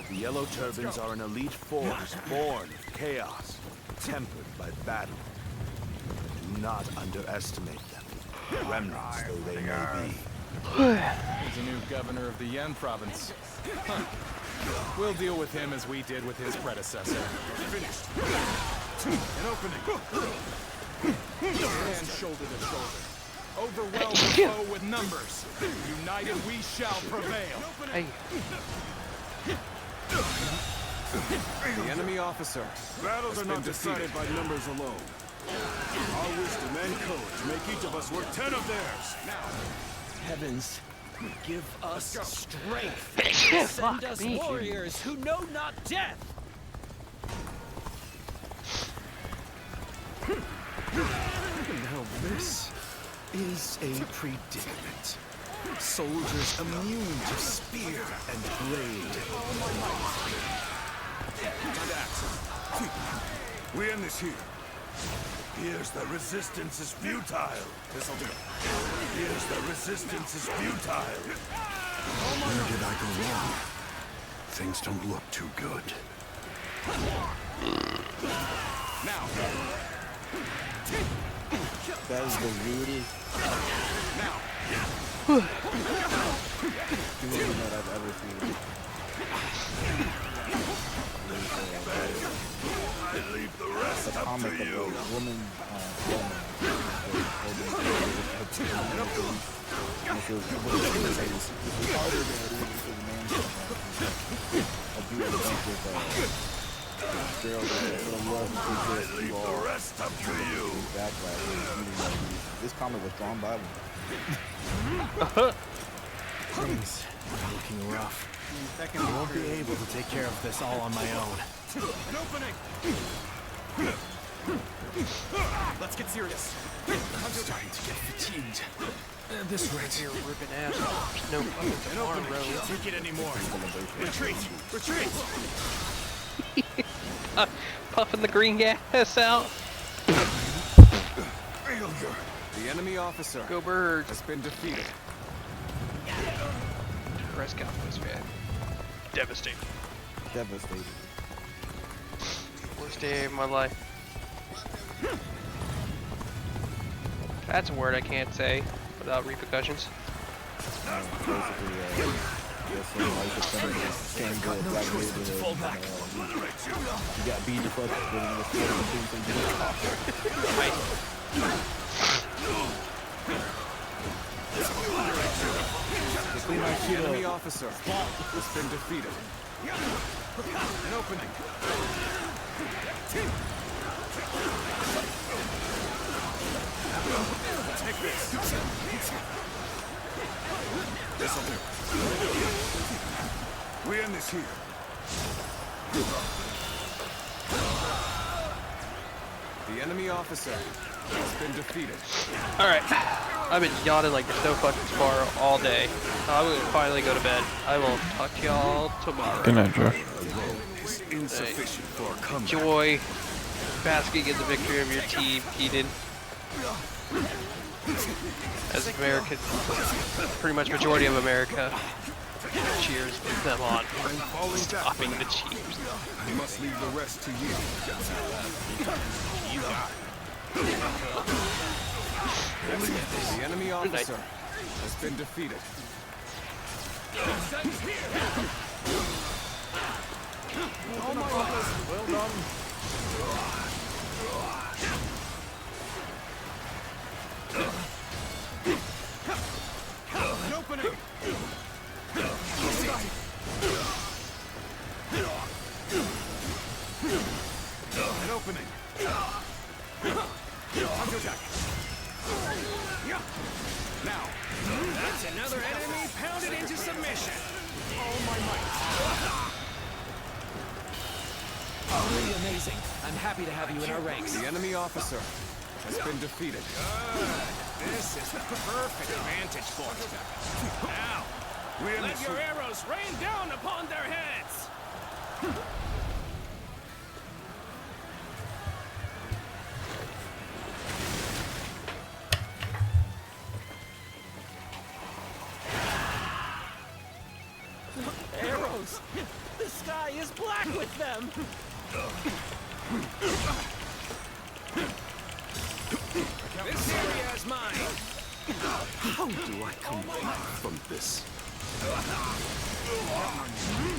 The Yellow Turbans are an elite force born of chaos, tempered by battle. Do not underestimate them, remnants though they may be. There's a new governor of the Yen province. Huh. We'll deal with him as we did with his predecessor. Finished. An opening. Stand shoulder to shoulder. Overwhelm the foe with numbers. United we shall prevail. Hey. The enemy officer. Battles are not decided by numbers alone. Our wisdom and courage make each of us worth 10 of theirs. Now. Heavens, give us strength. Fuck Send us me, warriors who know not death. Now this is a predicament. Soldiers immune to spear and blade. We end this here. Here's the resistance is futile. This'll do. Here's the resistance is futile. Where did I go wrong? Things don't look too good. Now. That is the weirdest doing that I've ever seen. I leave the rest up to you. Woman, I leave the rest up to you. This comic was drawn by me. Things are looking rough. I won't be able to take care of this all on my own. An opening! Let's get serious. I'm starting to get fatigued. This way. Here, ripping ass. There's no fucking tomorrow. Can't take it anymore. Retreat! Retreat! Puffing the green gas out. Failure. The enemy officer. Go Birds. Has been defeated. Rest Cowboys fan. Devastating. Devastating. Worst day of my life. That's a word I can't say without repercussions. Basically, you got beat the fuck The enemy officer has been defeated. An opening. Take this. This'll do. We end this here. The enemy officer has been defeated. Alright. I've been yawning like there's no fucking tomorrow all day. I'm gonna finally go to bed. I will talk to y'all tomorrow. Good night, Josh. Insufficient for a comeback. Enjoy basking in the victory of your team, Keaton. As America, pretty much majority of America cheers them on for stopping the Chiefs. I must leave the rest to you. The enemy officer has been defeated. Oh my goodness. Well done. An opening. An opening. Counterattack. Now. That's another enemy pounded into submission. Oh my might. Really amazing. I'm happy to have you in our ranks. The enemy officer has been defeated. Good. This is the perfect vantage point. Now, let your arrows rain down upon their heads. Arrows! The sky is black with them! This area is mine. How do I come back from this?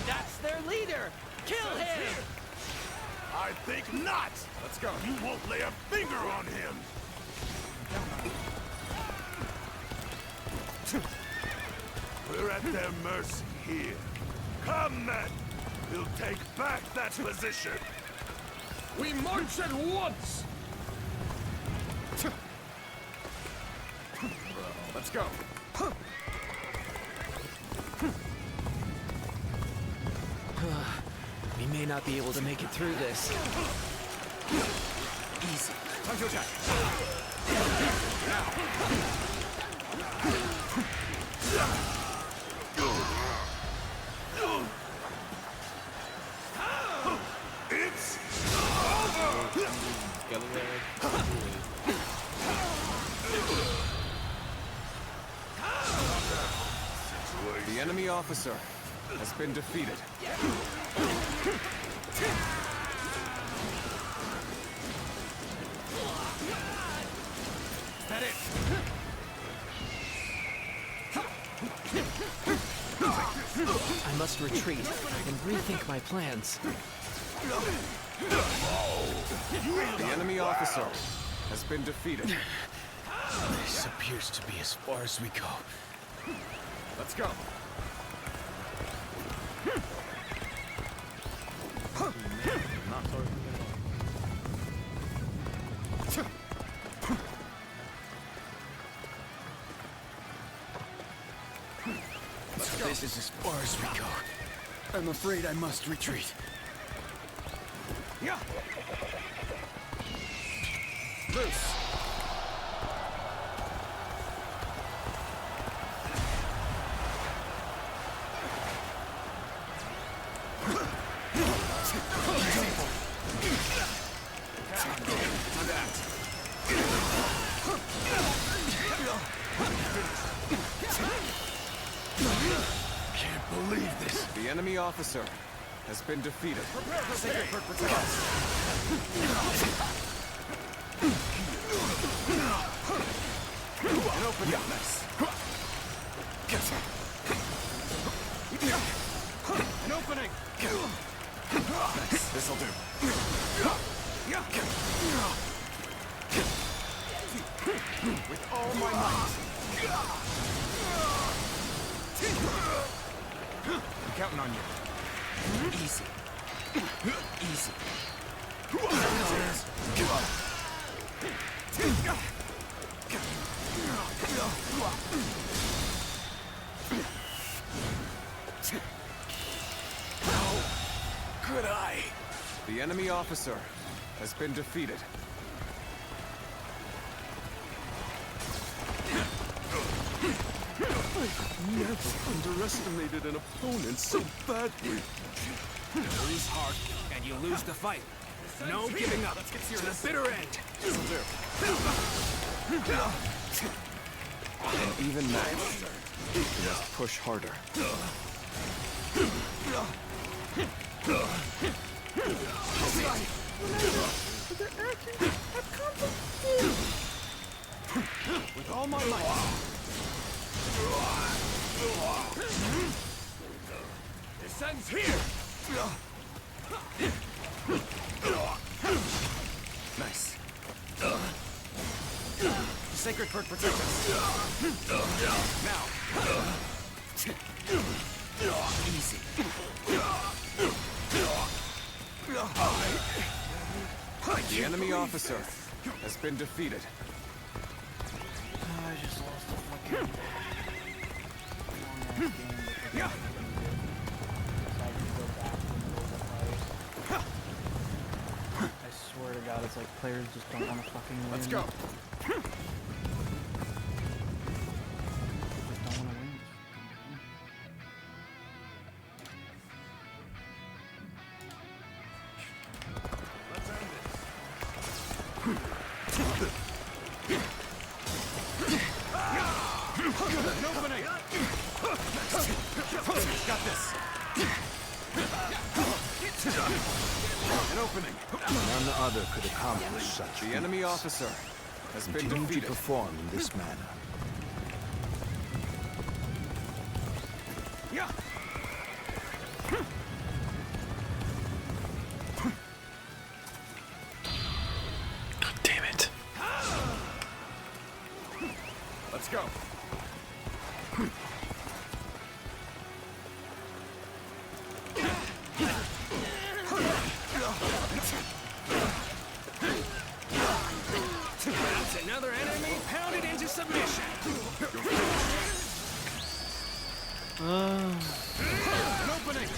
That's their leader! Kill him! I think not! Let's go. You won't lay a finger on him! We're at their mercy here. Come, men! We'll take back that position! We march at once! Let's go. We may not be able to make it through this. Easy. Time to attack. It's over! The enemy officer has been defeated. Is that it? I must retreat and rethink my plans. The enemy officer has been defeated. This appears to be as far as we go. Let's go. This is as far as we go. I'm afraid I must retreat. Loose. Can't believe this. The enemy officer has been defeated. Prepare for sacred for protection. An opening. Nice. An opening. Nice. This'll do. With all my might. I'm counting on you. Easy. Easy. How could I? The enemy officer has been defeated. I've never underestimated an opponent so badly. You lose hard, and you lose the fight. No giving up. Let's get to the bitter end. An even match. We must push harder. With all my might. This ends here. Nice. The sacred perk protect us. Now. Easy. The enemy officer has been defeated. I just lost a fucking... Yeah. I swear to God, it's like players just don't want to fucking win. Let's go. They just don't want to win. Let's end this. An opening. Got this. An opening. None other could accomplish such. The enemy officer has been Continue defeated. to perform in this manner. Yeah. God damn it. Let's go. That's another enemy pounded into submission. An opening.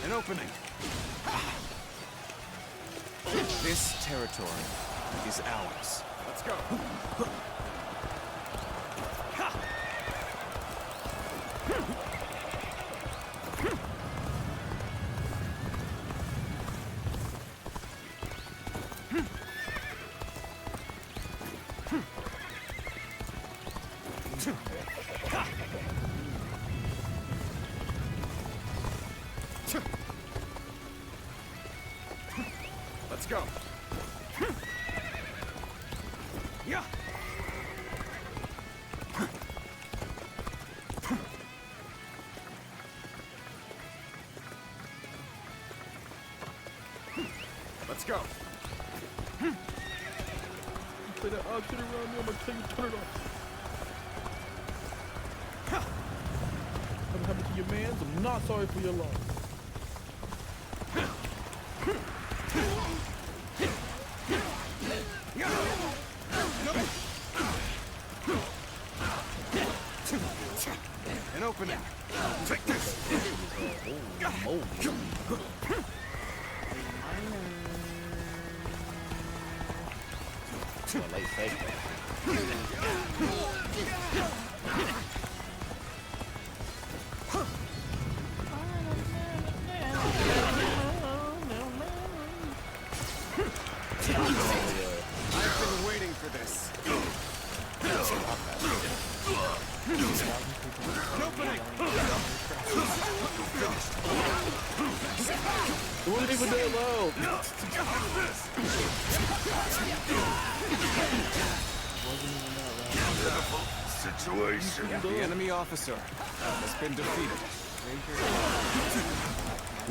An opening. This territory is ours. Let's go. Let's go. Yeah. Let's go. Play that option around me, I'm gonna tell you to turn it off. Whatever happened to your mans? I'm not sorry for your loss. An opening. Take this. Late segment. I've been waiting for this. Opening. Wouldn't even do low. Situation. The enemy officer has been defeated.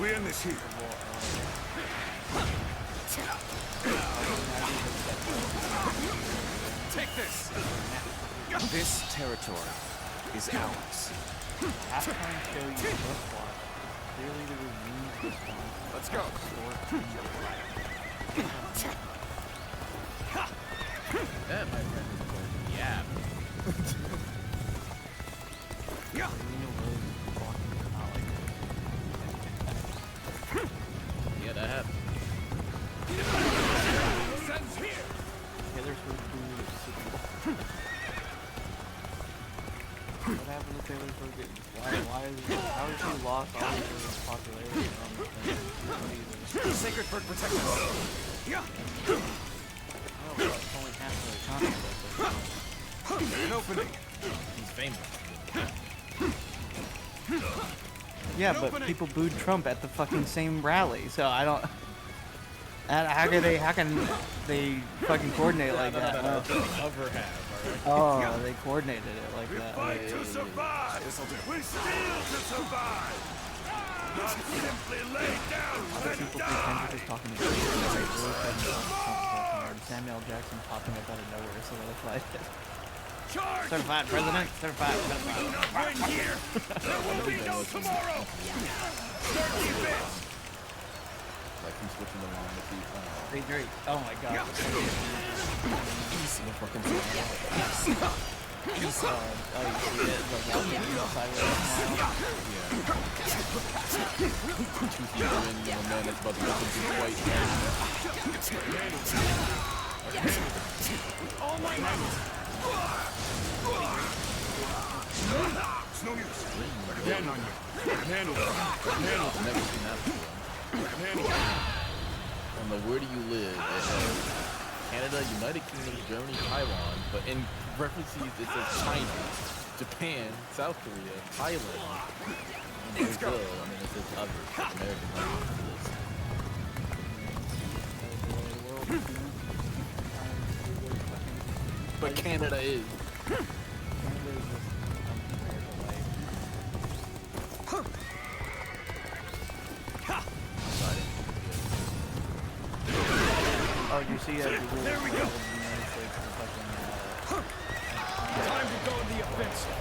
We end this here. Take this. This territory is ours. Halftime show you just watched. Clearly the review response. Let's go. That, my friend, is going to yap. Yeah, that happened. Sends here. Taylor Swift What happened to Taylor Swift? Why is it, how has she lost all of her popularity on the thing? Sacred bird protect us. Yeah. Oh, well, it's only half of the concept. An opening. He's famous. Yeah, but people booed Trump at the fucking same rally, so I don't. How can they fucking coordinate like that? Ever have, Oh, they coordinated it like that. Fight to survive. We steal to survive. Not simply lay down Other and people die. pretend to just talking to Samuel L. Jackson popping up out of nowhere solidified it. Certified president, certified president. Win here. There will be no tomorrow. Start defense. Like he's switching the line to see. Great. Oh my god. Easy. Fucking Oh, you see it? Like, sideways smile. Two feet in, a man that's about to look into white. All my might. It's no use. I can handle you. I can handle it. I can handle it. I've never seen that before. I can handle it. On the where do you live? It has Canada, United Kingdom, Germany, Taiwan, but in references it says China, Japan, South Korea, Thailand, and Brazil. I mean, it says others, like American languages. But Canada is. Oh, you see that? There we go. Time to go in the offensive.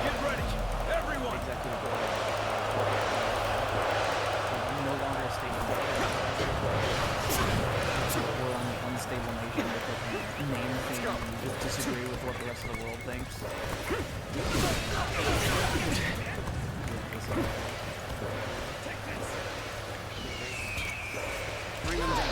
Get ready, everyone. Executive order. No longer a state of we're on the unstable nation that doesn't name things and just disagree with what the rest of the world thinks. Bring them down.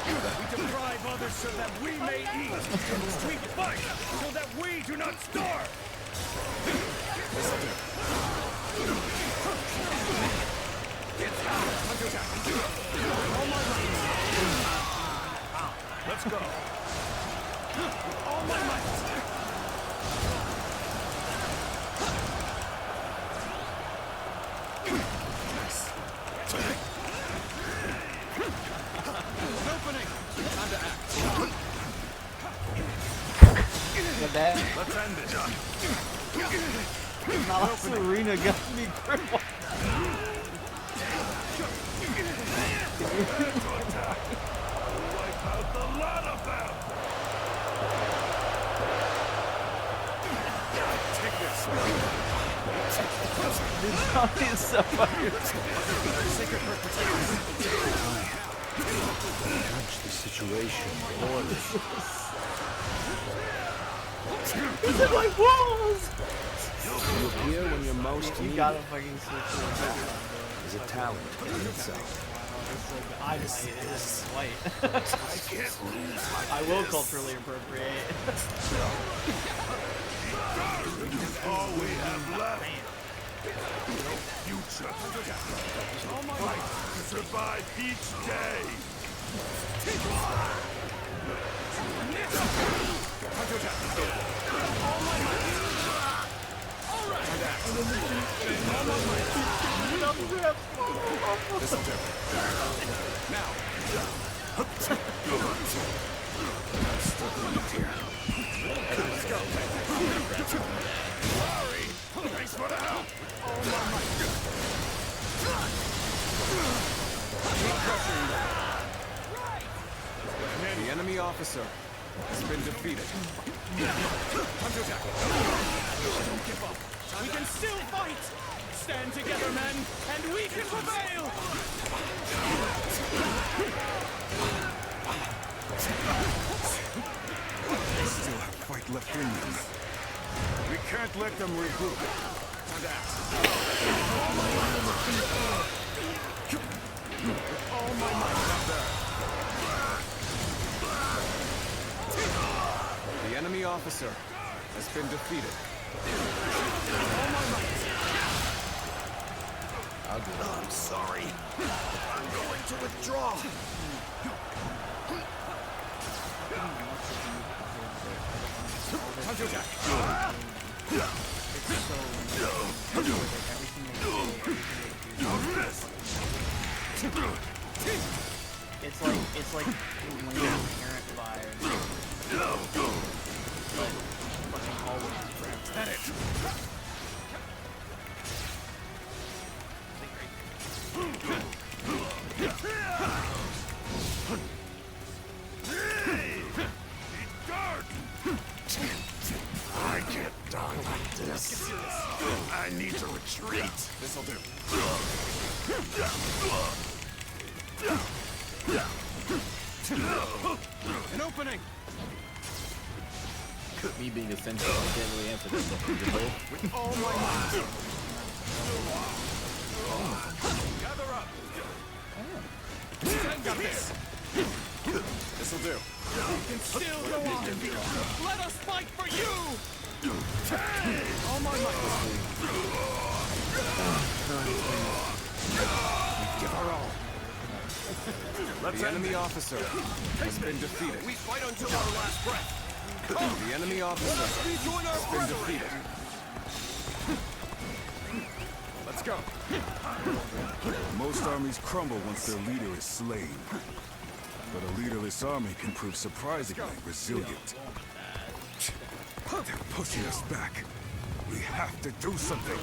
We deprive others so that we may eat. We fight so that we do not starve. Let's go. All my might. Opening. Time to act. That Let's end it. now Serena got me crippled. Wipe out the lot of them. Take this. This song is so fucking. Sacred bird protect us. Judge the situation poorly. He's in my walls! You appear when you're most You needed. gotta fucking switch Is a talent in itself. I will culturally appropriate. All we have left. No future. Fight to survive each day. This'll do. Now. Let's go. Sorry. Thanks for the help. The enemy officer has been defeated. Counterattack. Don't give up. We can still fight! Stand together, men, and we can prevail! They still have fight left in them. We can't let them regroup. All my might up there. The enemy officer has been defeated. I'm sorry. I'm going to withdraw. Counterattack. It's like when you're inherent vibes. But fucking always forever. I can't die like this. I need to retreat. This'll do. An opening. Me being a centaur, I can't really answer this one. With all my might. Gather up. Stand up this. This'll do. We can still go on! Let us fight for you! All my might. We give our all. The enemy officer has been defeated. We fight until our last breath. The enemy officer has been defeated. Let's go. Most armies crumble once their leader is slain. But a leaderless army can prove surprisingly resilient. They're pushing us back. We have to do something.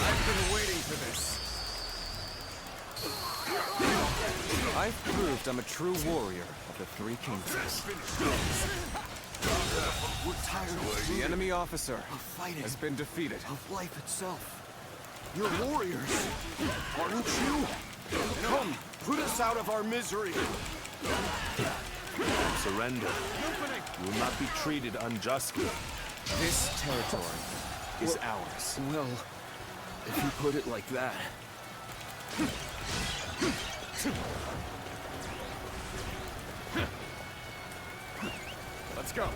I've been waiting for this. I've proved I'm a true warrior of the Three Kingdoms. We're tired of The enemy officer fighting. has been defeated. Of life itself. You're warriors, aren't you? Come, put us out of our misery. Surrender. You will not be treated unjustly. This territory is ours. Well, if you put it like that. Let's go.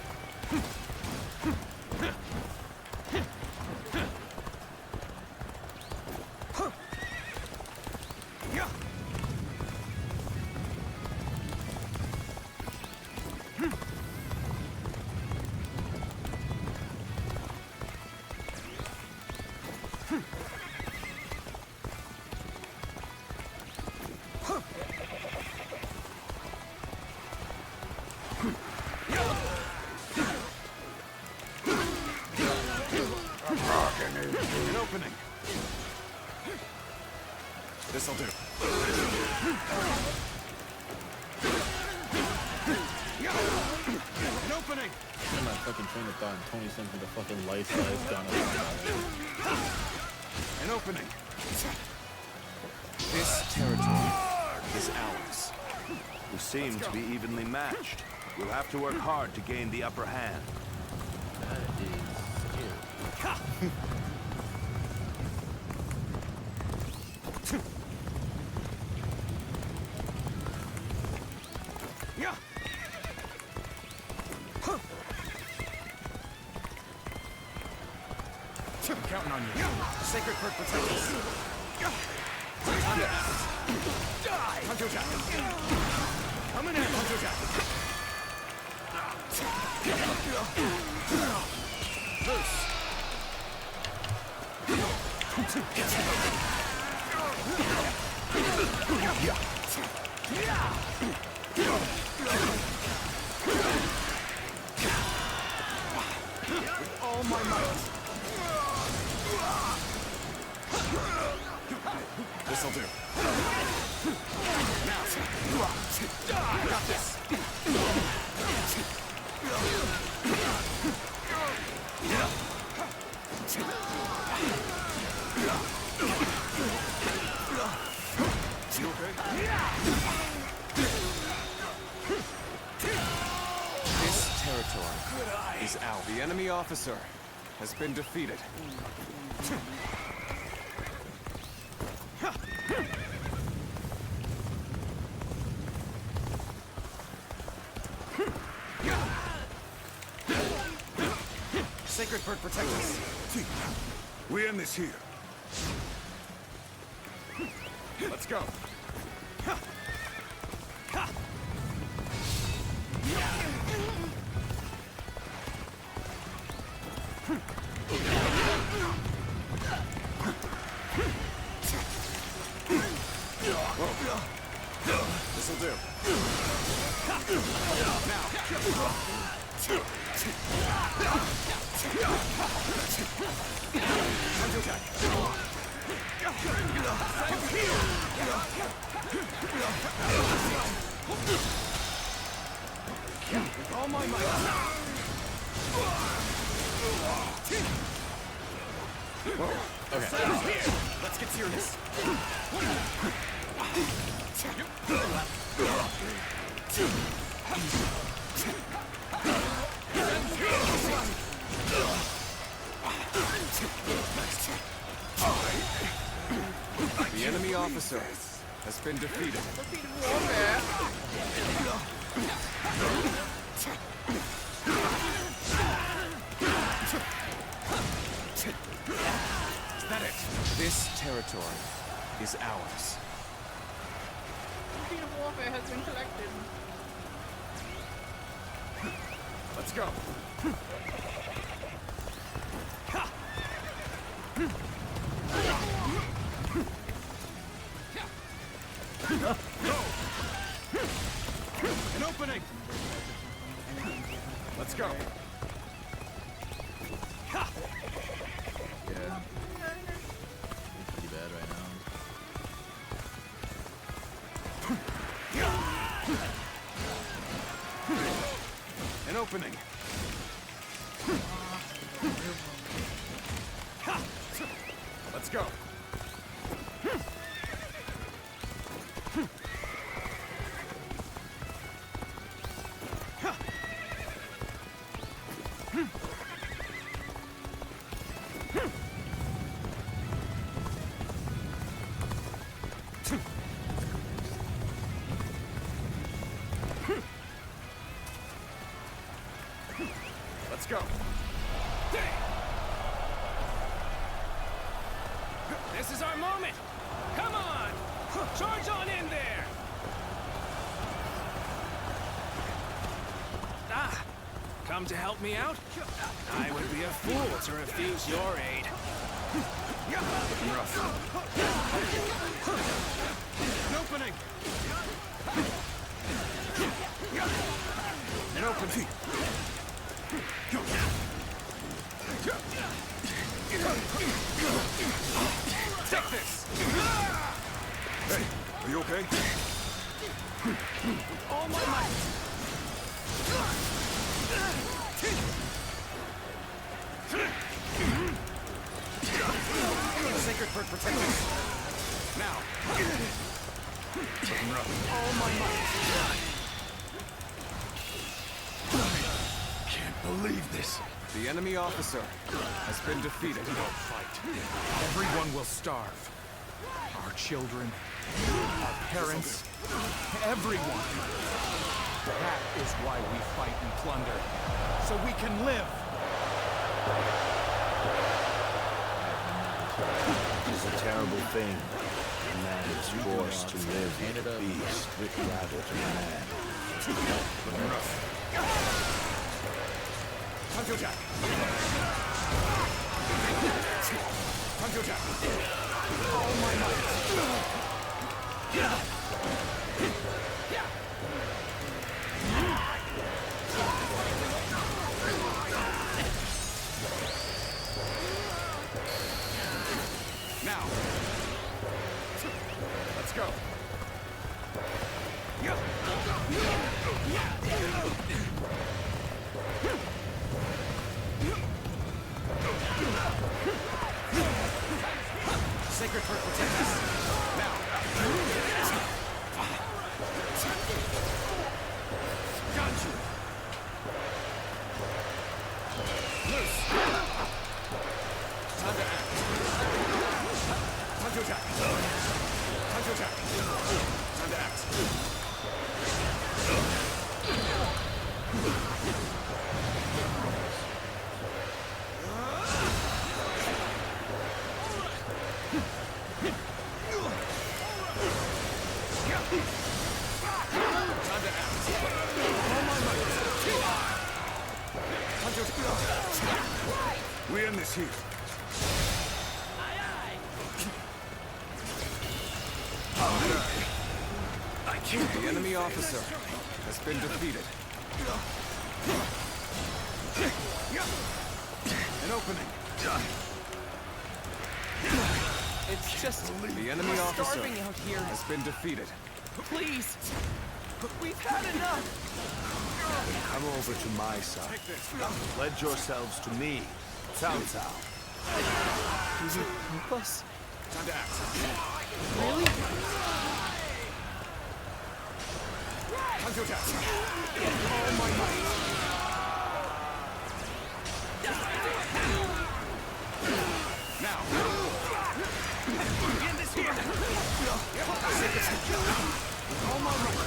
An opening. This'll do. An opening. I'm not fucking train of thought and Tony sends me the fucking life-size gun. An opening. This territory is ours. We seem to be evenly matched. We'll have to work hard to gain the upper hand. That is scary. I'm counting on you. Sacred Perk protect us. Hunter attack. Coming in, hunter attack. Loose. With all my might. This'll do. Now, I got this. You okay? This territory is out. The enemy officer has been defeated. Sacred Bird protect us. We end this here. Let's go. This'll do. With all my might. Okay. Let's get serious. The enemy officer has been defeated. Is that it? This territory is ours. The defeat of warfare has been collected. Let's go. An opening. Let's go. Yeah. It's pretty bad right now. An opening. Let's go. Let's go. This is our moment. Come on. Charge on in there. Ah, come to help me out? I would be a fool to refuse your aid. Rough. An opening. An opening. Take this! Hey, are you okay? All my might! Sacred Bird, protect us! Now! Looking rough. All my might! Can't believe this. The enemy officer has been defeated. Don't fight. Everyone will starve. Our children, our parents, everyone. That is why we fight and plunder. So we can live. It's a terrible thing. A man is forced to live with a beast rather than a man. Tanjo Jack! Tanjo Jack! All my might! Now! Let's go! Sacred Heart protect us! Now! Got you! Loose! Time to act! Tanjo Jack! Tanjo Jack! Time to act! We end this here. I can't. The enemy officer has been defeated. An opening. It's just The enemy officer starving out here. has been defeated. Please, we've had enough. Come over to my side. Pledge yourselves to me, Cao Cao. Can you help us? Time to act. Really? Tanjo Jack! All my might! Now! End this here! All my might!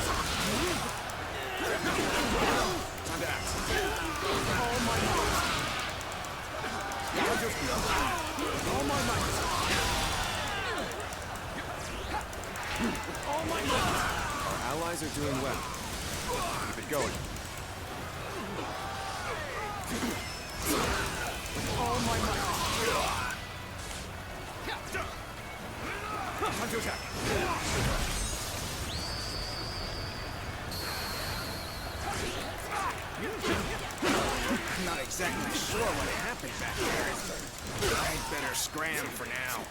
Time to act! All my might! All my might! All my might! Our allies are doing well. Keep it going. All my might! Tanjo Jack! I'm not exactly sure what happened back there. I'd better scram for now.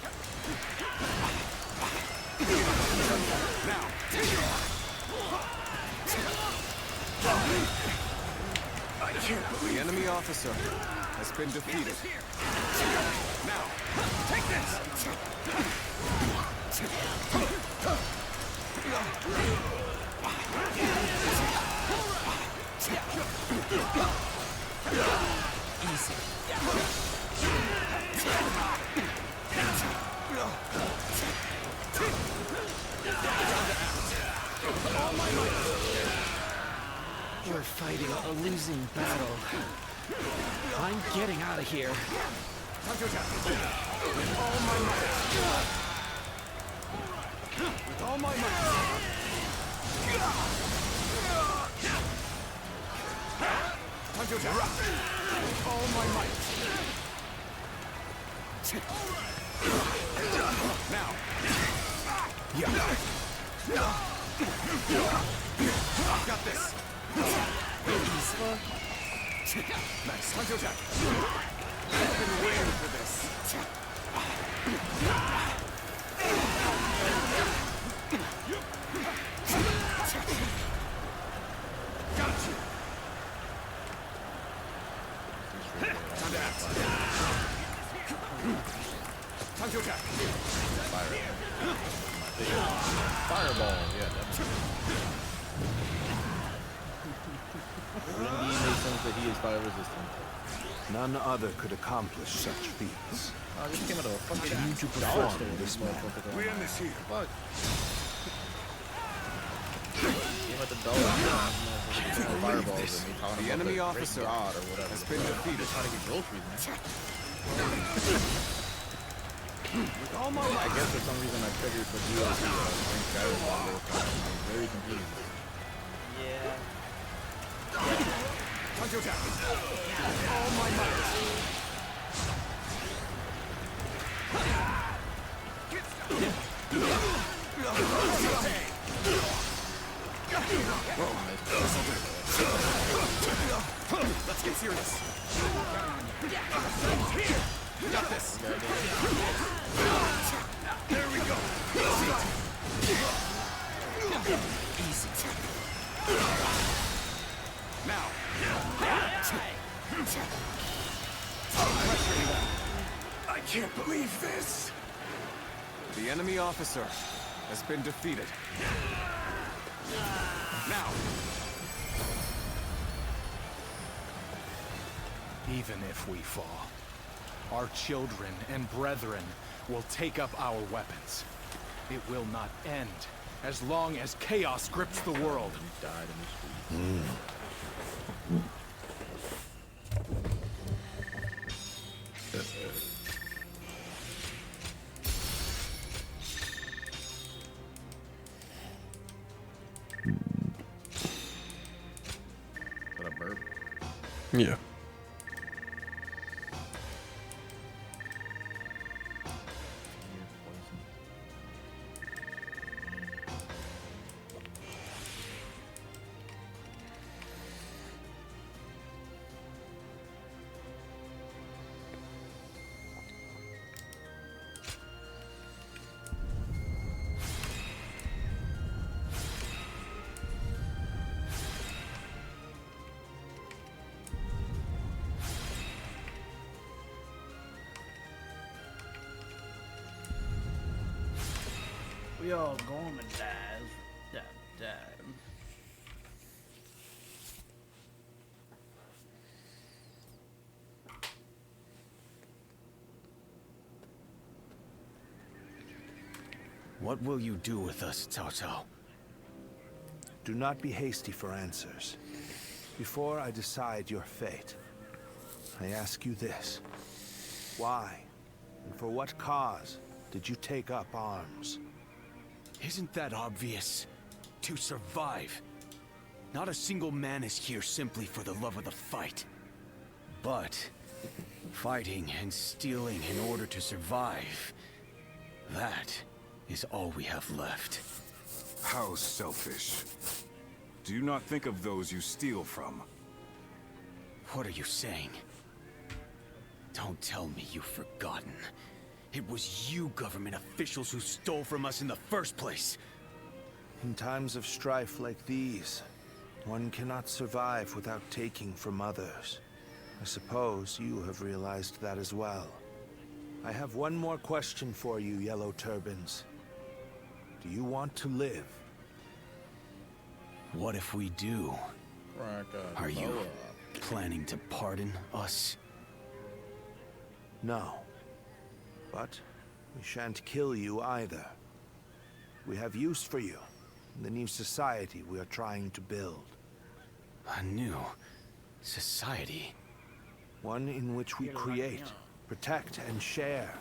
Now! I can't believe the enemy officer has been defeated. Now! Take this! Easy. We're fighting a losing battle. I'm getting out of here. With all my might. With all my might. Tanjo Jack. With all my might. Now. Got this. Nice. Tanjo Jack. I've been waiting for this. Got you. Time to act. Fireball, yeah, definitely. Indeed makes sense that he is fire resistant. None other could accomplish such feats. Oh, this came out of a fucking You dollar perform store, this this man. motherfucker. We end this here. Fuck. Came out the dollar store. Fireballs and me talking The about enemy the officer great god or whatever. has been defeated. Trying to get groceries, man. With all my I guess for some reason I triggered the DLC Green Shadows while they were fighting. I'm very confused. Yeah. Hunter attack. All my might. Let's get serious. Here. We got this. There we go. Easy. Now. I can't believe this. The enemy officer has been defeated. Now. Even if we fall, our children and brethren will take up our weapons. It will not end as long as chaos grips the world. Died in the street. Is that a burp? Yeah. We all going to die. What will you do with us, Cao Cao? Do not be hasty for answers. Before I decide your fate, I ask you this. Why, and for what cause, did you take up arms? Isn't that obvious? To survive. Not a single man is here simply for the love of the fight. But fighting and stealing in order to survive, that is all we have left. How selfish. Do you not think of those you steal from? What are you saying? Don't tell me you've forgotten. It was you government officials who stole from us in the first place. In times of strife like these, one cannot survive without taking from others. I suppose you have realized that as well. I have one more question for you, Yellow Turbans. Do you want to live? What if we do? Are you planning to pardon us? No. But we shan't kill you either. We have use for you in the new society we are trying to build. A new society? One in which we create, protect, and share,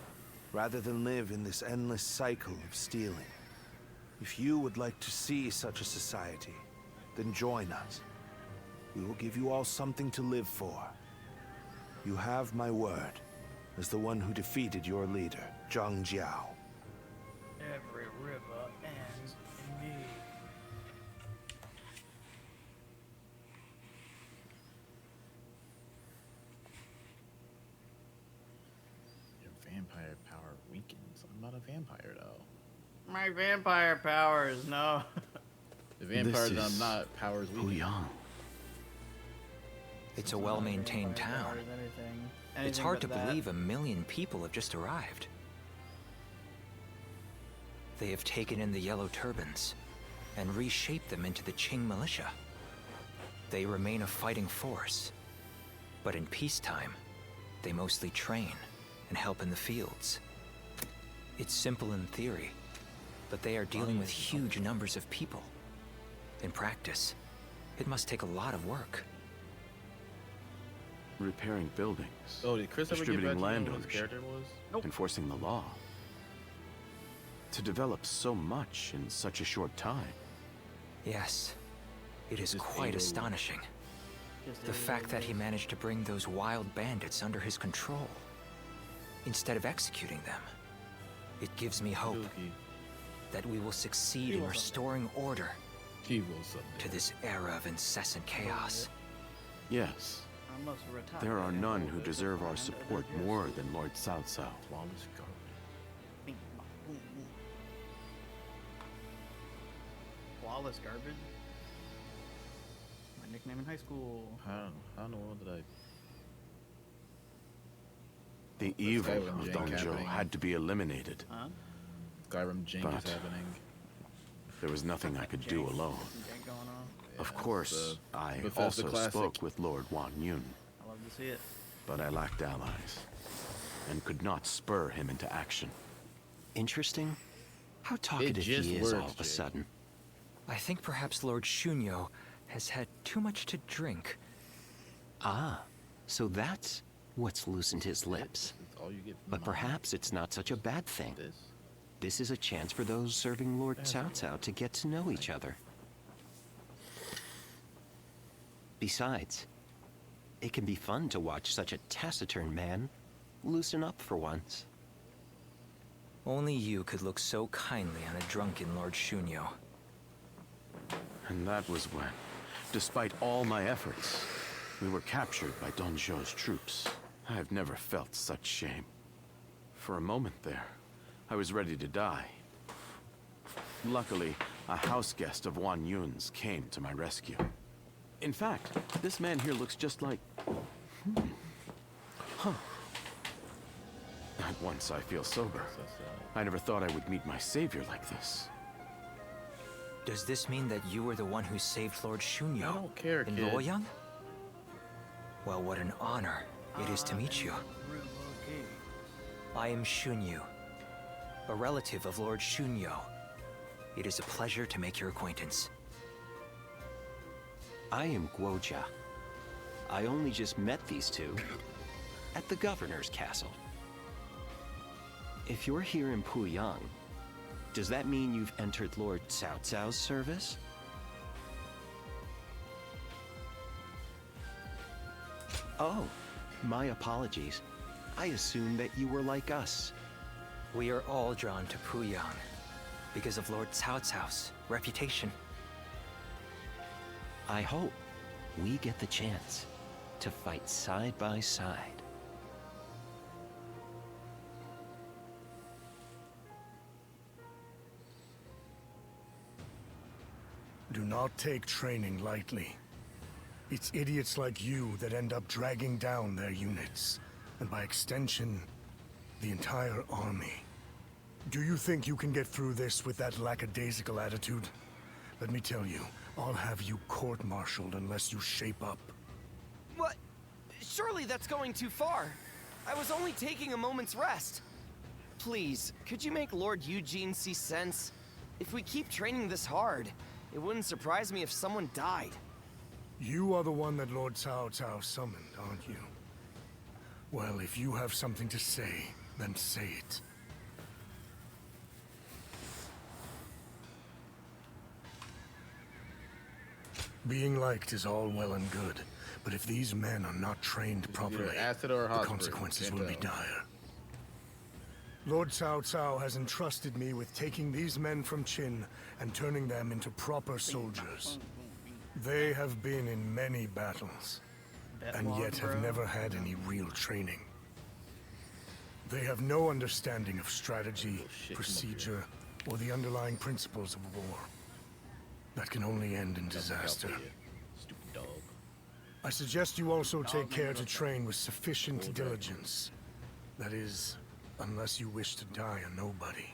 rather than live in this endless cycle of stealing. If you would like to see such a society, then join us. We will give you all something to live for. You have my word, as the one who defeated your leader, Zhang Jiao. Every river ends in me. Your vampire power weakens. I'm not a vampire though. My vampire powers, no. The vampires that I'm not powers weaken. It's a well-maintained town. It's hard to believe 1 million people have just arrived. They have taken in the Yellow Turbans and reshaped them into the Qing militia. They remain a fighting force, but in peacetime, they mostly train and help in the fields. It's simple in theory, but they are dealing with huge numbers of people. In practice, it must take a lot of work. Repairing buildings. Oh, did Chris ever get back distributing to land you what his ownership, character was? enforcing the law. To develop so much in such a short time. Yes, it is quite astonishing. The fact that he managed to bring those wild bandits under his control, instead of executing them. It gives me hope that we will succeed in restoring order to this era of incessant chaos. Yes. There are none who deserve our support more than Lord Cao Cao. Flawless garbage? My nickname in high school. I don't know what did I... The evil Skyrim of jank Dong Zhou happening. had to be eliminated. Huh? Skyrim jank But is happening. there was nothing I could do alone. Of course, I Bethesda also classic. spoke with Lord Wan Yun, I love to see it. but I lacked allies and could not spur him into action. Interesting. How talkative just he is all works, of a Jake. sudden. I think perhaps Lord Shunyo has had too much to drink. Ah, so that's what's loosened his lips. But perhaps it's not such a bad thing. This is a chance for those serving Lord Cao Cao to get to know each other. Besides, it can be fun to watch such a taciturn man loosen up for once. Only you could look so kindly on a drunken Lord Shunyo. And that was when, despite all my efforts, we were captured by Dong Zhou's troops. I have never felt such shame. For a moment there, I was ready to die. Luckily, a house guest of Wan Yun's came to my rescue. In fact, this man here looks just like... Huh. At once I feel sober. I never thought I would meet my savior like this. Does this mean that you were the one who saved Lord Shunyo I don't care, in kid. Luoyang? Well, what an honor it is to meet you. I am Shunyu, a relative of Lord Shunyo. It is a pleasure to make your acquaintance. I am Guojia. I only just met these two at the governor's castle. If you're here in Puyang, does that mean you've entered Lord Cao Cao's service? Oh, my apologies. I assumed that you were like us. We are all drawn to Puyang because of Lord Cao Cao's reputation. I hope we get the chance to fight side by side. Do not take training lightly. It's idiots like you that end up dragging down their units, and by extension, the entire army. Do you think you can get through this with that lackadaisical attitude? Let me tell you, I'll have you court-martialed unless you shape up. What? Surely that's going too far. I was only taking a moment's rest. Please, could you make Lord Eugene see sense? If we keep training this hard, it wouldn't surprise me if someone died. You are the one that Lord Cao Cao summoned, aren't you? Well, if you have something to say, then say it. Being liked is all well and good, but if these men are not trained properly, acid or the hot consequences spring, will be can't tell. dire. Lord Cao Cao has entrusted me with taking these men from Qin and turning them into proper soldiers. They have been in many battles, and yet have never had any real training. They have no understanding of strategy, procedure, or the underlying principles of war. That can only end in disaster. I suggest you also take care to train with sufficient diligence. That is, unless you wish to die a nobody.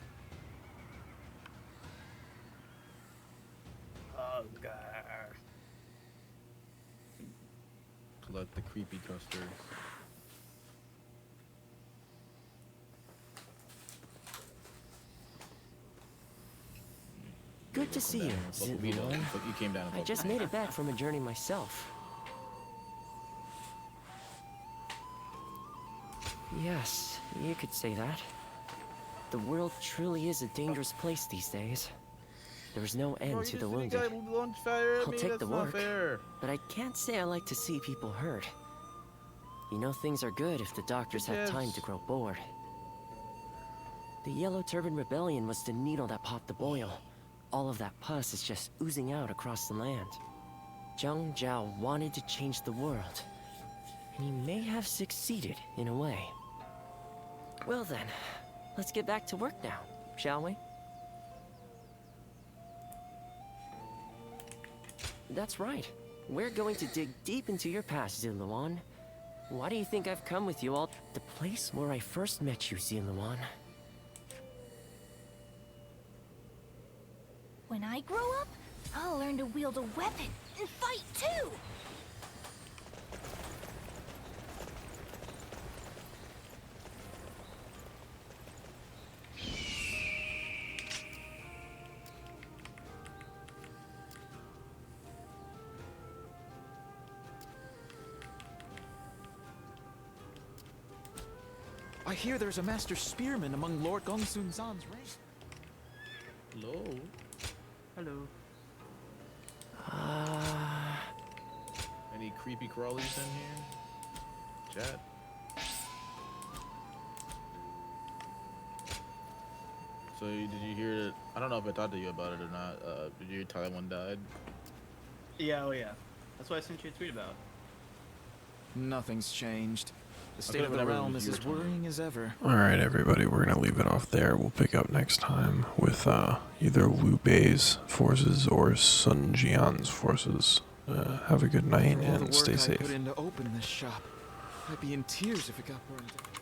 Collect the creepy custards. Good to see you, Zillion. You came down. I just made it back from a journey myself. Yes, you could say that. The world truly is a dangerous place these days. There's no end to the wounded. I'll take the work, but I can't say I like to see people hurt. You know things are good if the doctors have time to grow bored. The Yellow Turban Rebellion was the needle that popped the boil. All of that pus is just oozing out across the land. Zhang Zhao wanted to change the world, and he may have succeeded in a way. Well then, let's get back to work now, shall we? That's right. We're going to dig deep into your past, Ziluan. Why do you think I've come with you all? The place where I first met you, Ziluan. When I grow up, I'll learn to wield a weapon and fight too! I hear there's a master spearman among Lord Gongsun Zan's race. Hello. Hello. Any creepy crawlies in here? Chat. So did you hear that? I don't know if I talked to you about it or not. Did you hear Taiwan died? Yeah, oh yeah. That's what I sent you a tweet about. Nothing's changed. The state of the realm is as worrying as ever. Alright, everybody, we're going to leave it off there. We'll pick up next time with either Lui Bei's forces or Sun Jian's forces. Have a good night and stay safe. I put in to open this shop. I'd be in tears if it got burned down.